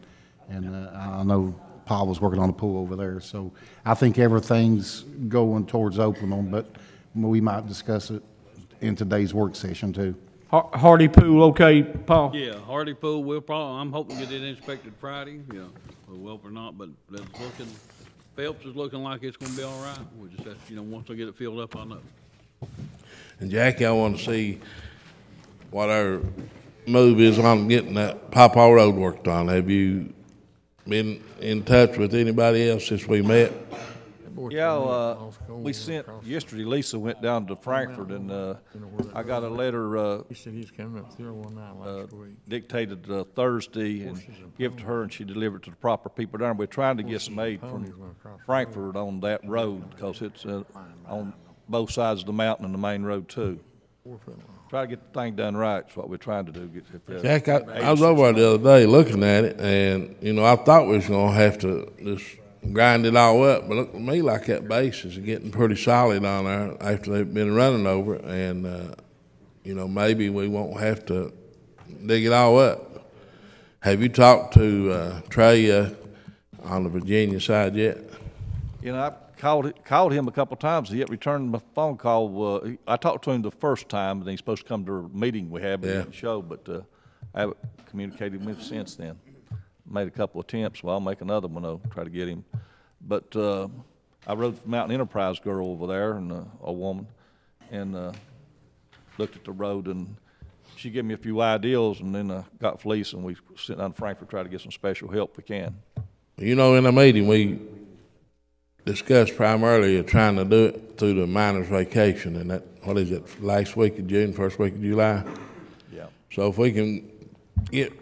And I know Paul was working on a pool over there, so I think everything's going towards opening them, but we might discuss it in today's work session too. Hardy Pool, okay, Paul? Yeah, Hardy Pool, I'm hoping to get it inspected Friday. Yeah, we will or not, but that's looking, Phelps is looking like it's gonna be all right. We just have, once I get it filled up, I'll know. And Jackie, I want to see what our move is on getting that Pawpaw Road worked on. Have you been in touch with anybody else since we met? Yeah, we sent, yesterday Lisa went down to Frankfurt and I got a letter He said he's coming up 019 last week. dictated Thursday and give to her and she delivered it to the proper people down. We're trying to get some aid from Frankfurt on that road because it's on both sides of the mountain and the main road too. Try to get the thing done right is what we're trying to do. Jack, I was over there the other day looking at it, and, I thought we was going to have to just grind it all up, but it looked to me like that base is getting pretty solid on there after they've been running over it, and, maybe we won't have to dig it all up. Have you talked to Trey on the Virginia side yet? I called him a couple of times. He had returned my phone call. I talked to him the first time, and he's supposed to come to a meeting we had, but he didn't show. But I haven't communicated with him since then. Made a couple of attempts. Well, I'll make another one, though, try to get him. But I rode the Mountain Enterprise girl over there, and a woman, and looked at the road, and she gave me a few ideas, and then got Felice, and we sent down to Frankfurt to try to get some special help if we can. In the meeting, we discussed primarily trying to do it through the minor's vacation, and that, what is it, last week of June, first week of July? Yeah. So if we can get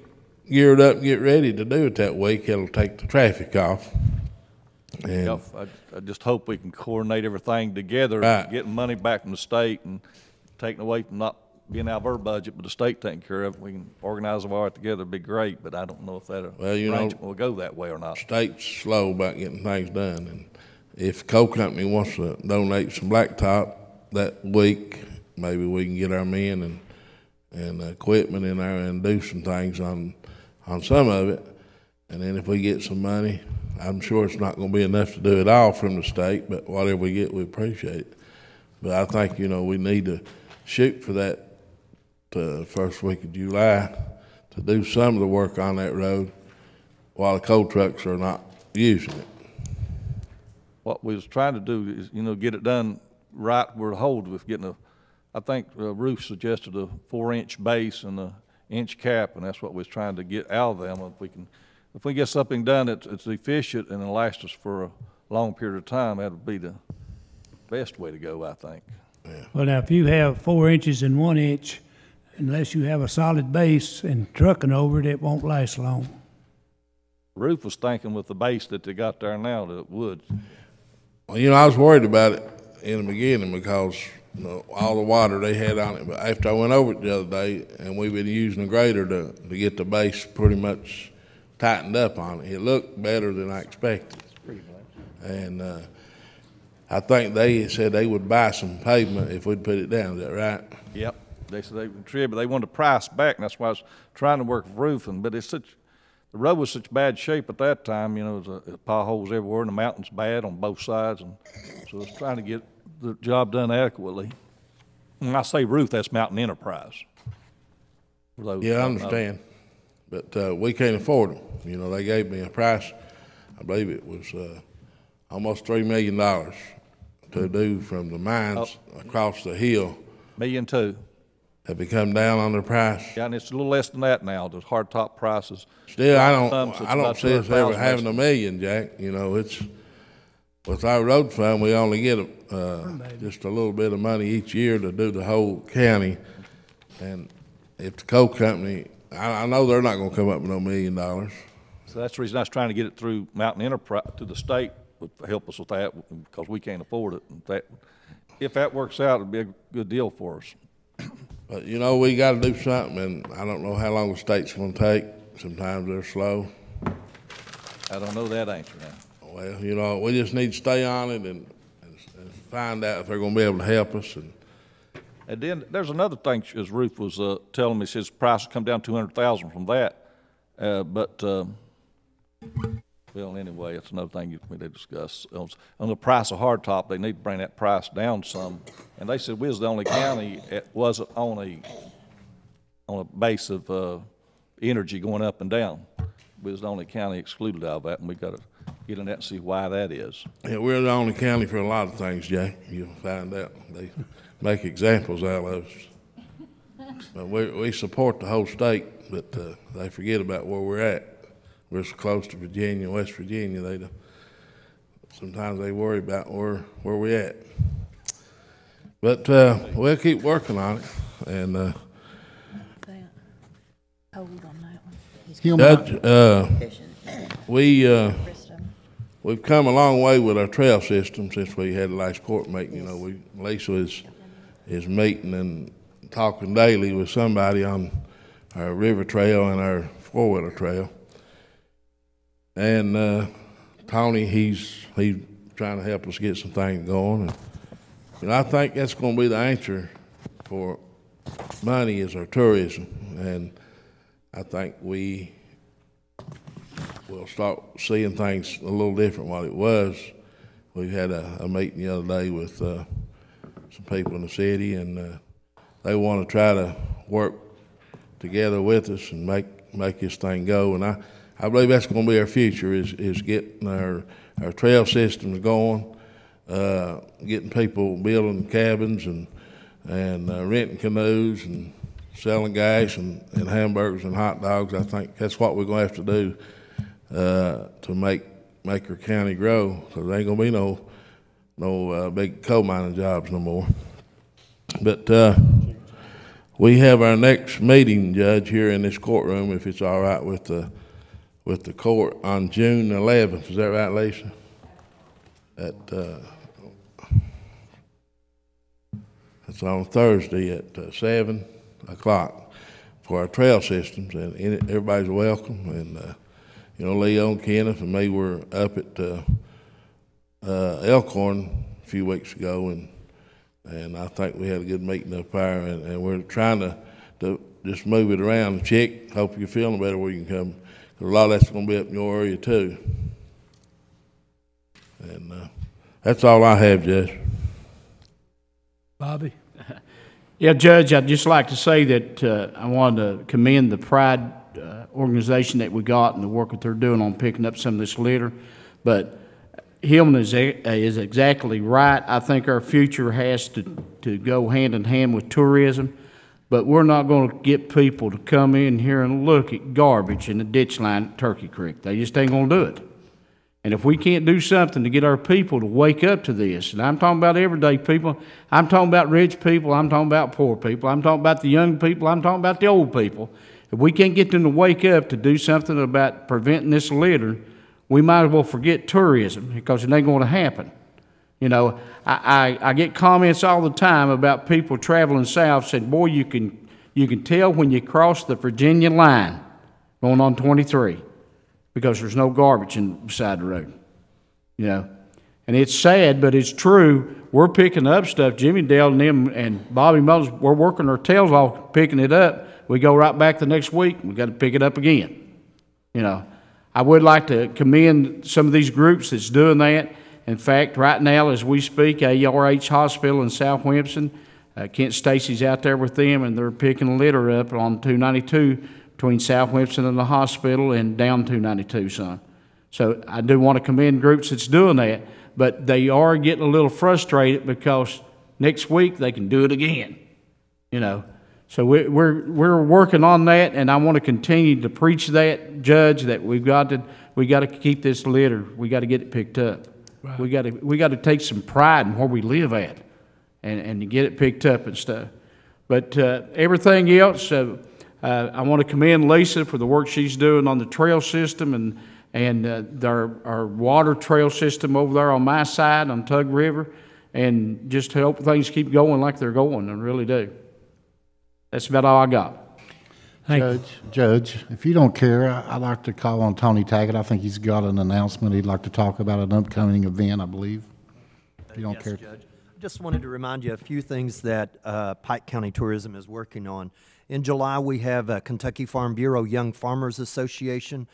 geared up and get ready to do it that week, it'll take the traffic off. And I just hope we can coordinate everything together, right. Getting money back from the state and taking away from not being out of our budget, but the state taking care of it. We can organize it all right together, it'd be great, but I don't know if that arrangement will go that way or not. State's slow about getting things done, and if the coal company wants to donate some blacktop, that week, maybe we can get our men and equipment in there and do some things on some of it. And then if we get some money, I'm sure it's not gonna be enough to do it all from the state, but whatever we get, we appreciate it. But I think, we need to shoot for that first week of July to do some of the work on that road while the coal trucks are not using it. What we was trying to do is, get it done right where the hold with getting I think Ruth suggested a 4-inch base and a inch cap, and that's what we was trying to get out of them. If we get something done that's efficient and it'll last us for a long period of time, that'll be the best way to go, I think. Yeah. Well, now, if you have 4 inches and 1 inch, unless you have a solid base and trucking over it, it won't last long. Ruth was thinking with the base that they got there now that it would. Well, I was worried about it in the beginning because all the water they had on it. But after I went over it the other day, and we've been using a grader to get the base pretty much tightened up on it, it looked better than I expected. And I think they said they would buy some pavement if we'd put it down. Is that right? Yep. They said they would contribute, but they wanted a price back, and that's why I was trying to work with roofing. But the road was such bad shape at that time, there was potholes everywhere, and the mountain's bad on both sides, and so I was trying to get the job done adequately. When I say roof, that's Mountain Enterprise. Yeah, I understand. But we can't afford them. They gave me a price, I believe it was almost $3 million to do from the mines across the hill. $1.2 million. Have they come down on their price? Yeah, and it's a little less than that now. The hardtop prices. Still, I don't see us ever having $1 million, Jack. It's with our road fund, we only get just a little bit of money each year to do the whole county. And if the coal company, I know they're not going to come up with no $1 million. So that's the reason I was trying to get it through Mountain Enterprise to the state would help us with that because we can't afford it. If that works out, it'd be a good deal for us. But we got to do something, and I don't know how long the state's going to take. Sometimes they're slow. I don't know that answer now. Well, we just need to stay on it and find out if they're going to be able to help us. And then there's another thing, as Ruth was telling me, his price will come down $200,000 from that. Well, anyway, it's another thing we need to discuss. On the price of hardtop, they need to bring that price down some. And they said we was the only county that wasn't on a base of energy going up and down. We was the only county excluded out of that, and we got to get in that and see why that is. Yeah, we're the only county for a lot of things, Jay. You'll find out. They make examples out of us. But we support the whole state, but they forget about where we're at. We're so close to Virginia, West Virginia. Sometimes they worry about where we're at. But we'll keep working on it. And Hold on that one. Judge, we've come a long way with our trail system since we had the last court meeting. Lisa is meeting and talking daily with somebody on our river trail and our four-wheeler trail. And Tony, he's trying to help us get some things going. And I think that's going to be the answer for money is our tourism. And I think we will start seeing things a little different what it was. We had a meeting the other day with some people in the city, and they want to try to work together with us and make this thing go. And I believe that's going to be our future is getting our trail systems going, getting people building cabins and renting canoes and selling gas and hamburgers and hot dogs. I think that's what we're going to have to do to make our county grow. So there ain't going to be no big coal mining jobs no more. But we have our next meeting, Judge, here in this courtroom, if it's all right with the court, on June 11th. Is that right, Lisa? It's on Thursday at 7 o'clock for our trail systems, and everybody's welcome. And Leo and Kenneth and me were up at Elkhorn a few weeks ago, and And I think we had a good meeting up there, and we're trying to just move it around and check. Hope you're feeling better where you can come, 'cause a lot of that's gonna be up in your area too. And, that's all I have, Judge. Bobby? Yeah, Judge, I'd just like to say that I wanted to commend the Pride organization that we got and the work that they're doing on picking up some of this litter. But Hillman is exactly right. I think our future has to go hand in hand with tourism. But we're not going to get people to come in here and look at garbage in the ditch line at Turkey Creek. They just ain't going to do it. And if we can't do something to get our people to wake up to this, and I'm talking about everyday people, I'm talking about rich people, I'm talking about poor people, I'm talking about the young people, I'm talking about the old people. If we can't get them to wake up to do something about preventing this litter, we might as well forget tourism, because it ain't going to happen. You know, I get comments all the time about people traveling south saying, boy, you can tell when you cross the Virginia line going on 23. Because there's no garbage beside the road, you know. And it's sad, but it's true. We're picking up stuff. Jimmy Dale and them and Bobby Mullins, we're working our tails off picking it up. We go right back the next week, and we got to pick it up again. You know, I would like to commend some of these groups that's doing that. In fact, right now as we speak, ARH Hospital in South Williamson, Kent Stacy's out there with them, and they're picking litter up on 292 between South Williamson and the hospital and down 292 some. So I do want to commend groups that's doing that, but they are getting a little frustrated because next week they can do it again, you know. So we're working on that, and I want to continue to preach that, Judge, that we got to keep this litter. We got to get it picked up. Right. We got to take some pride in where we live at, and to get it picked up and stuff. But everything else. I want to commend Lisa for the work she's doing on the trail system and our water trail system over there on my side on Tug River, and just hope things keep going like they're going. I really do. That's about all I got. Judge, if you don't care, I'd like to call on Tony Taggart. I think he's got an announcement he'd like to talk about, an upcoming event, I believe. If you don't care. Judge. Just wanted to remind you a few things that Pike County Tourism is working on. In July, we have Kentucky Farm Bureau Young Farmers Association.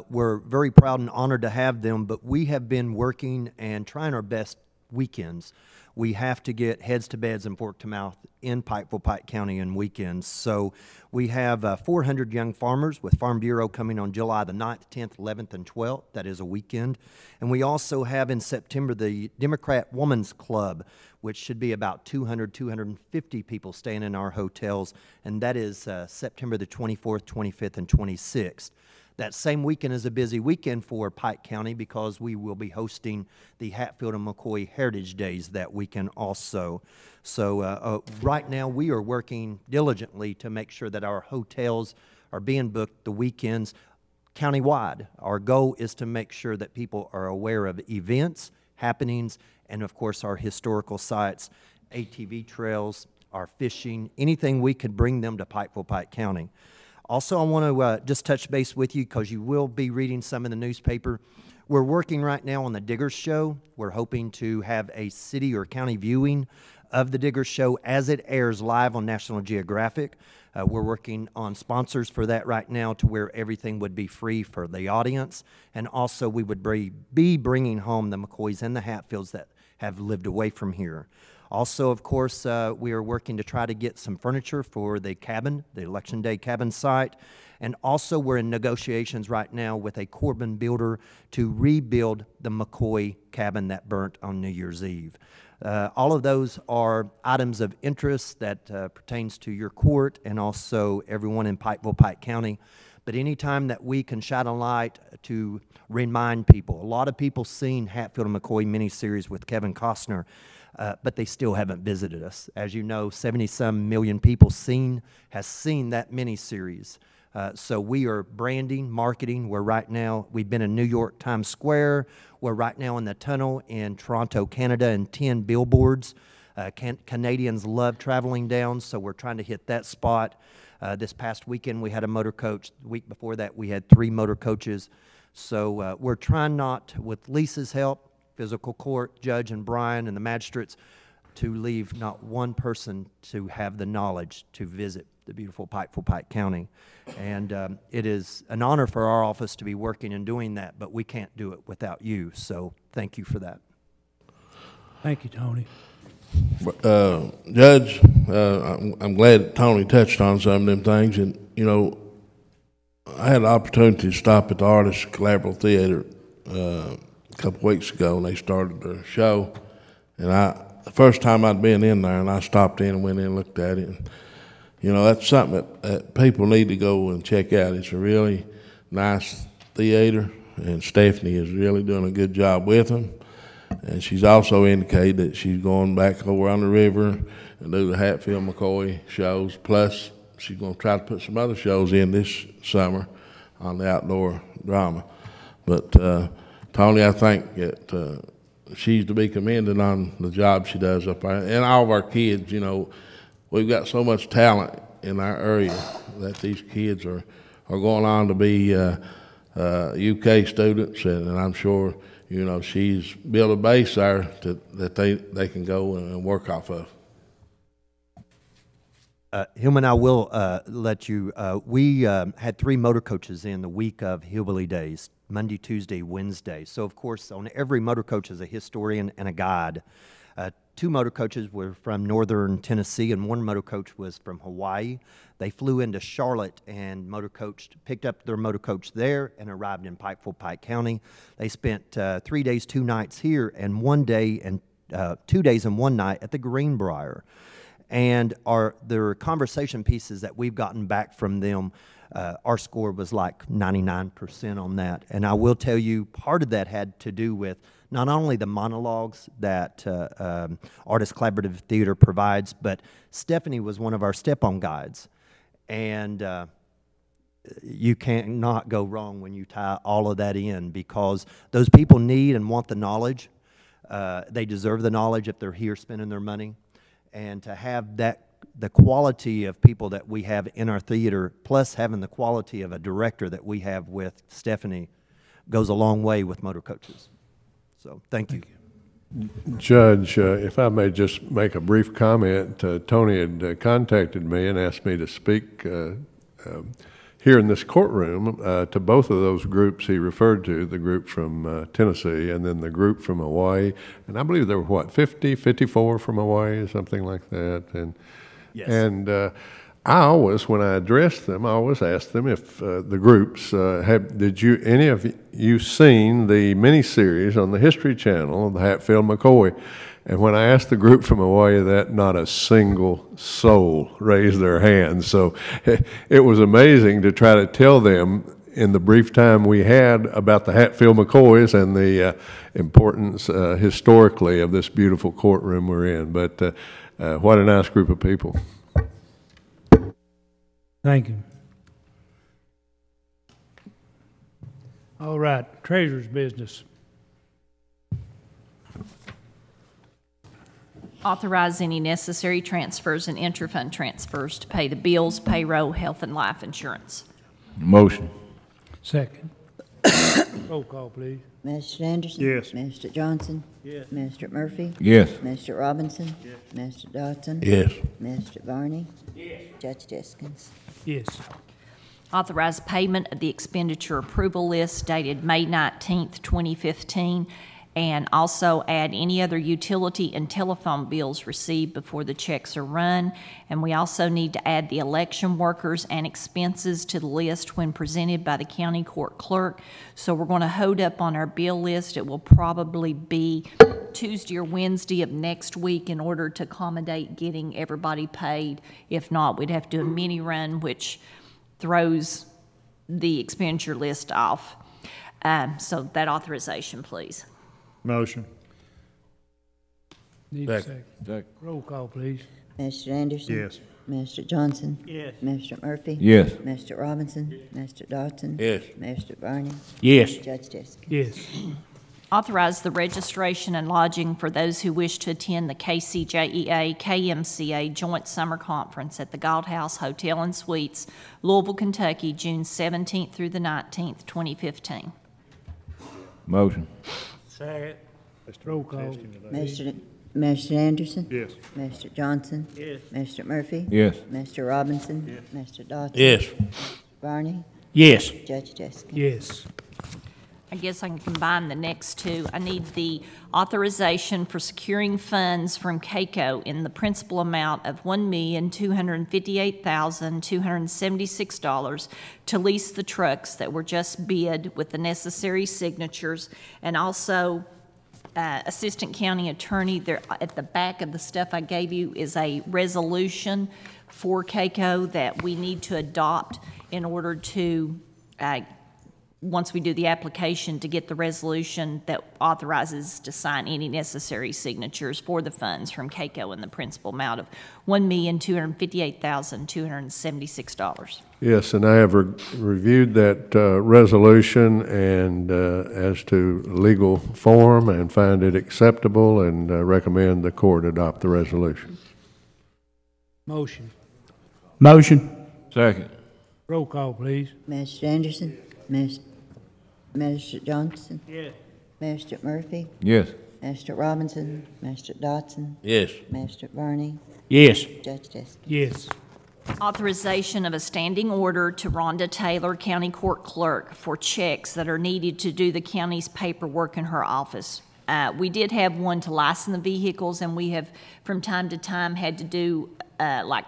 We're very proud and honored to have them, but we have been working and trying our best weekends. We have to get heads to beds and fork to mouth in Pikeville, Pike County on weekends. So we have 400 young farmers with Farm Bureau coming on July the 9th, 10th, 11th, and 12th. That is a weekend. And we also have in September the Democrat Women's Club, which should be about 200, 250 people staying in our hotels. And that is September the 24th, 25th, and 26th. That same weekend is a busy weekend for Pike County because we will be hosting the Hatfield and McCoy Heritage Days that weekend also. So right now we are working diligently to make sure that our hotels are being booked the weekends countywide. Our goal is to make sure that people are aware of events, happenings, and of course our historical sites, ATV trails, our fishing, anything we could bring them to Pikeville, Pike County. Also, I want to just touch base with you because you will be reading some in the newspaper. We're working right now on the Diggers Show. We're hoping to have a city or county viewing of the Diggers Show as it airs live on National Geographic. We're working on sponsors for that right now to where everything would be free for the audience. And also we would be bringing home the McCoys and the Hatfields that have lived away from here. Also, of course, we are working to try to get some furniture for the cabin, the Election Day cabin site. And also, we're in negotiations right now with a Corbin builder to rebuild the McCoy cabin that burnt on New Year's Eve. All of those are items of interest that pertains to your court and also everyone in Pikeville, Pike County. But anytime that we can shine a light to remind people, a lot of people seen Hatfield and McCoy miniseries with Kevin Costner, but they still haven't visited us. As you know, 70-some million people has seen that miniseries. So we are branding, marketing. We've been in New York, Times Square. We're right now in the tunnel in Toronto, Canada, and 10 billboards. Canadians love traveling down, so we're trying to hit that spot. This past weekend, we had a motor coach. The week before that, we had 3 motor coaches. So we're trying not, with Lisa's help, Fiscal Court, Judge and Brian and the magistrates, to leave not one person to have the knowledge to visit the beautiful Pikeville, Pike County. And it is an honor for our office to be working and doing that, but we can't do it without you. So thank you for that. Thank you, Tony. Judge, I'm glad Tony touched on some of them things, and you know, I had the opportunity to stop at the Artists Collaborative Theater a couple weeks ago, and they started their show, and the first time I'd been in there, and I stopped in and went in and looked at it, and you know, that's something that people need to go and check out. It's a really nice theater, and Stephanie is really doing a good job with them. And she's also indicated that she's going back over on the river and do the Hatfield-McCoy shows. Plus, she's going to try to put some other shows in this summer on the outdoor drama. But Tony, I think that she's to be commended on the job she does up there. And all of our kids, you know, we've got so much talent in our area that these kids are going on to be UK students, and I'm sure, you know, she's built a base there that they can go and work off of. Hillman, I will let you, we had 3 motor coaches in the week of Hillbilly Days, Monday, Tuesday, Wednesday. So, of course, on every motor coach is a historian and a guide. 2 motor coaches were from northern Tennessee, and 1 motor coach was from Hawaii. They flew into Charlotte and picked up their motor coach there and arrived in Pikeville, Pike County. They spent 3 days, 2 nights here, and 1 day and 2 days and 1 night at the Greenbrier. And their conversation pieces that we've gotten back from them, our score was like 99% on that. And I will tell you, part of that had to do with not only the monologues that Artist Collaborative Theater provides, but Stephanie was one of our step-on guides. And you cannot go wrong when you tie all of that in, because those people need and want the knowledge. They deserve the knowledge if they're here spending their money. And to have the quality of people that we have in our theater, plus having the quality of a director that we have with Stephanie, goes a long way with motor coaches. So, thank you. Judge, if I may just make a brief comment, Tony had contacted me and asked me to speak here in this courtroom to both of those groups he referred to, the group from Tennessee and then the group from Hawaii. And I believe there were, what, 54 from Hawaii or something like that. And, yes. And I always, when I addressed them, I always asked them if the groups, any of you seen the miniseries on the History Channel, the Hatfield-McCoy? And when I asked the group from Hawaii that, not a single soul raised their hands. So it was amazing to try to tell them in the brief time we had about the Hatfield-McCoys and the importance historically of this beautiful courtroom we're in. But what a nice group of people. Thank you. All right, treasurer's business. Authorize any necessary transfers and interfund transfers to pay the bills, payroll, health, and life insurance. Motion. Second. Roll call, please. Mr. Anderson? Yes. Mr. Johnson? Yes. Mr. Murphy? Yes. Mr. Robinson? Yes. Mr. Dodson? Yes. Mr. Varney? Yes. Judge Deskins? Yes. Authorize payment of the expenditure approval list dated May 19th, 2015, and also add any other utility and telephone bills received before the checks are run. And we also need to add the election workers and expenses to the list when presented by the county court clerk. So we're going to hold up on our bill list. It will probably be Tuesday or Wednesday of next week in order to accommodate getting everybody paid. If not, we'd have to do a mini run, which throws the expenditure list off. So that authorization, please. Motion. Need a second. Roll call, please. Mr. Anderson? Yes. Mr. Johnson? Yes. Mr. Murphy? Yes. Mr. Robinson? Mr. Dodson? Yes. Mr. Varney? Yes. Judge Deskins? Yes. Authorize the registration and lodging for those who wish to attend the KCJEA KMCA Joint Summer Conference at the Galt House Hotel and Suites, Louisville, Kentucky, June 17th through the 19th, 2015. Motion. Second. Roll call. Mr. Anderson? Yes. Mr. Johnson? Yes. Mr. Murphy? Yes. Mr. Robinson? Mr. Dodson? Yes. Barney? Yes. Judge Jessica? Yes. I guess I can combine the next two. I need the authorization for securing funds from CAECO in the principal amount of $1,258,276 to lease the trucks that were just bid with the necessary signatures, and also Assistant County Attorney, there at the back of the stuff I gave you is a resolution for CAECO that we need to adopt in order to once we do the application, to get the resolution that authorizes to sign any necessary signatures for the funds from CAECO in the principal amount of $1,258,276. Yes, and I have reviewed that resolution and as to legal form and find it acceptable and recommend the court adopt the resolution. Motion. Motion. Second. Roll call, please. Mr. Anderson? Mr. Johnson? Yes. Mr. Murphy? Yes. Mr. Robinson? Mr. Dodson? Yes. Mr. Barney? Yes. Judge Jessica? Yes. Authorization of a standing order to Rhonda Taylor, County Court Clerk, for checks that are needed to do the county's paperwork in her office. We did have one to license the vehicles, and we have, from time to time, had to do like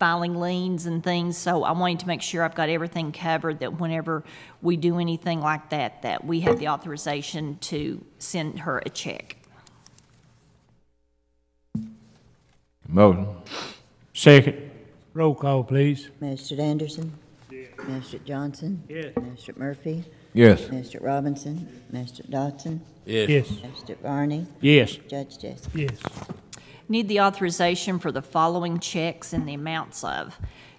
filing liens and things, so I wanted to make sure I've got everything covered, that whenever we do anything like that, that we have the authorization to send her a check. Motion. Second. Roll call, please. Mr. Anderson? Mr. Johnson? Yes. Mr. Murphy? Yes. Mr. Robinson? Mr. Dodson? Yes. Yes. Mr. Barney? Yes. Judge Jessica? Yes. Need the authorization for the following checks in the amounts of: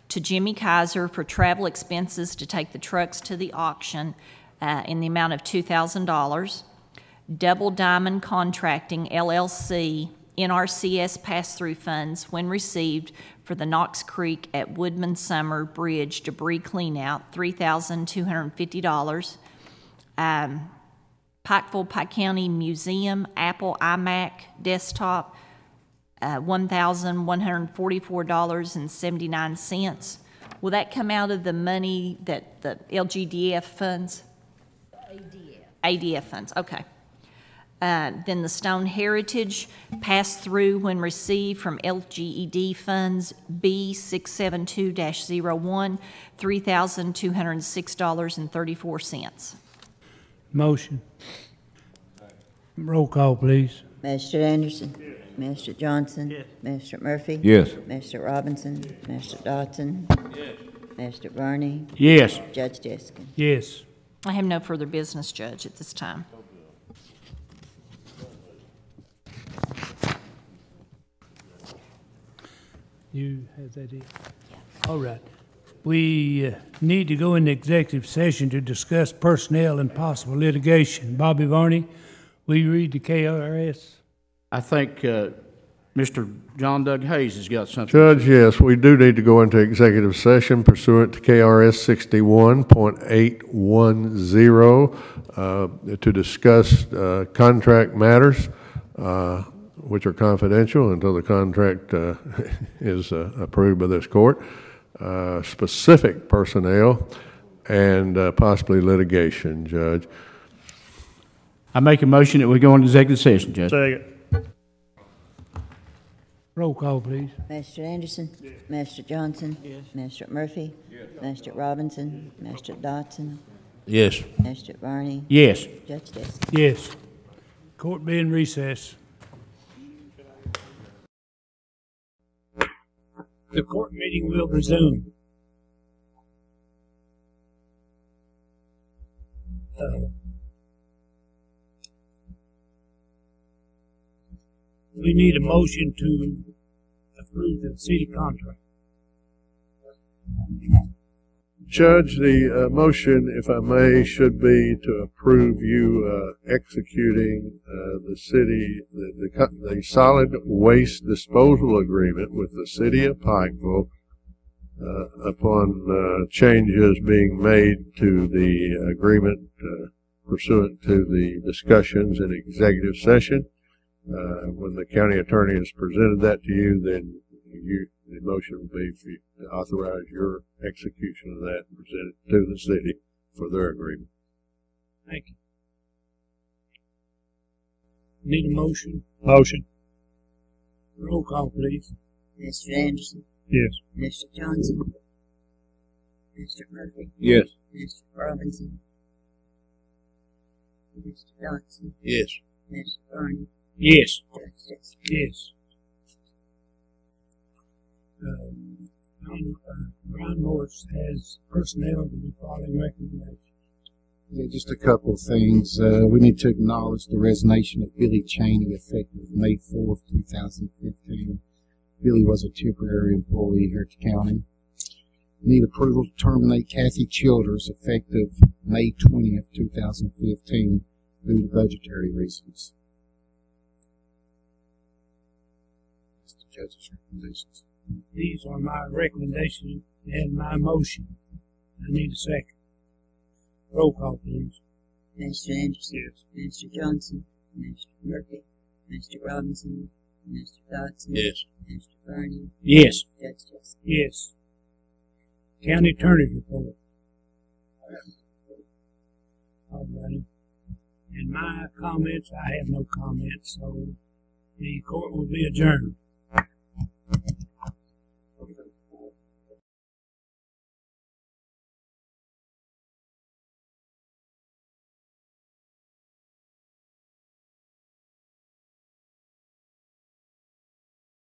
to Jimmy Kaiser for travel expenses to take the trucks to the auction in the amount of $2,000. Double Diamond Contracting, LLC, NRCS pass-through funds when received for the Knox Creek at Woodman Summer Bridge debris cleanout, $3,250. Pikeville, Pike County Museum, Apple iMac desktop, $1,144.79. Will that come out of the money that the LGDF funds? ADF funds, okay. Then the Stone Heritage pass-through when received from LGED funds B672-01, $3,206.34. Motion. Roll call, please. Mr. Anderson? Mr. Johnson? Mr. Murphy? Yes. Mr. Robinson? Mr. Dodson? Mr. Barney? Yes. Judge Jessica? Yes. I have no further business, Judge, at this time. You have that in? All right. We need to go into executive session to discuss personnel and possible litigation. Bobby Varney, will you read the KRS? I think Mr. John Doug Hayes has got something. Judge, yes, we do need to go into executive session pursuant to KRS 61.810 to discuss contract matters, which are confidential until the contract is approved by this court, specific personnel, and possibly litigation, Judge. I make a motion that we go into executive session, Judge. Second. Roll call, please. Mr. Anderson? Mr. Johnson? Mr. Murphy? Mr. Robinson? Mr. Dodson? Yes. Mr. Barney? Yes. Judge Jessica? Yes. Court be in recess. The court meeting will resume. We need a motion to approve the city contract. Judge, the motion, if I may, should be to approve you executing the solid waste disposal agreement with the city of Pikeville upon changes being made to the agreement pursuant to the discussions in executive session, When the county attorney has presented that to you, then the motion will be for you to authorize your execution of that and present it to the city for their agreement. Thank you. Need a motion? Motion. Roll call, please. Mr. Anderson, Yes. Mr. Johnson, Mr. Murphy, Yes. Mr. Robinson, Mr. Dodson, Yes. Mr. Barney, Yes. Judge Jessica. Yes. Brian Morris has personnel to the following recommendations. Yeah, just a couple of things. We need to acknowledge the resignation of Billy Cheney effective May 4th, 2015. Billy was a temporary employee here at the county. Need approval to terminate Kathy Childers effective May 20th, 2015 due to budgetary reasons. That's the judge's recommendations. These are my recommendations and my motion. I need a second. Roll call, please. Mr. Anderson, Mr. Johnson, Mr. Murphy, Mr. Robinson, Mr. Dodson, Yes. Mr. Barney, Yes. Judge Jessica. Yes. County Attorney's report. All righty. And my comments, I have no comments, so the court will be adjourned.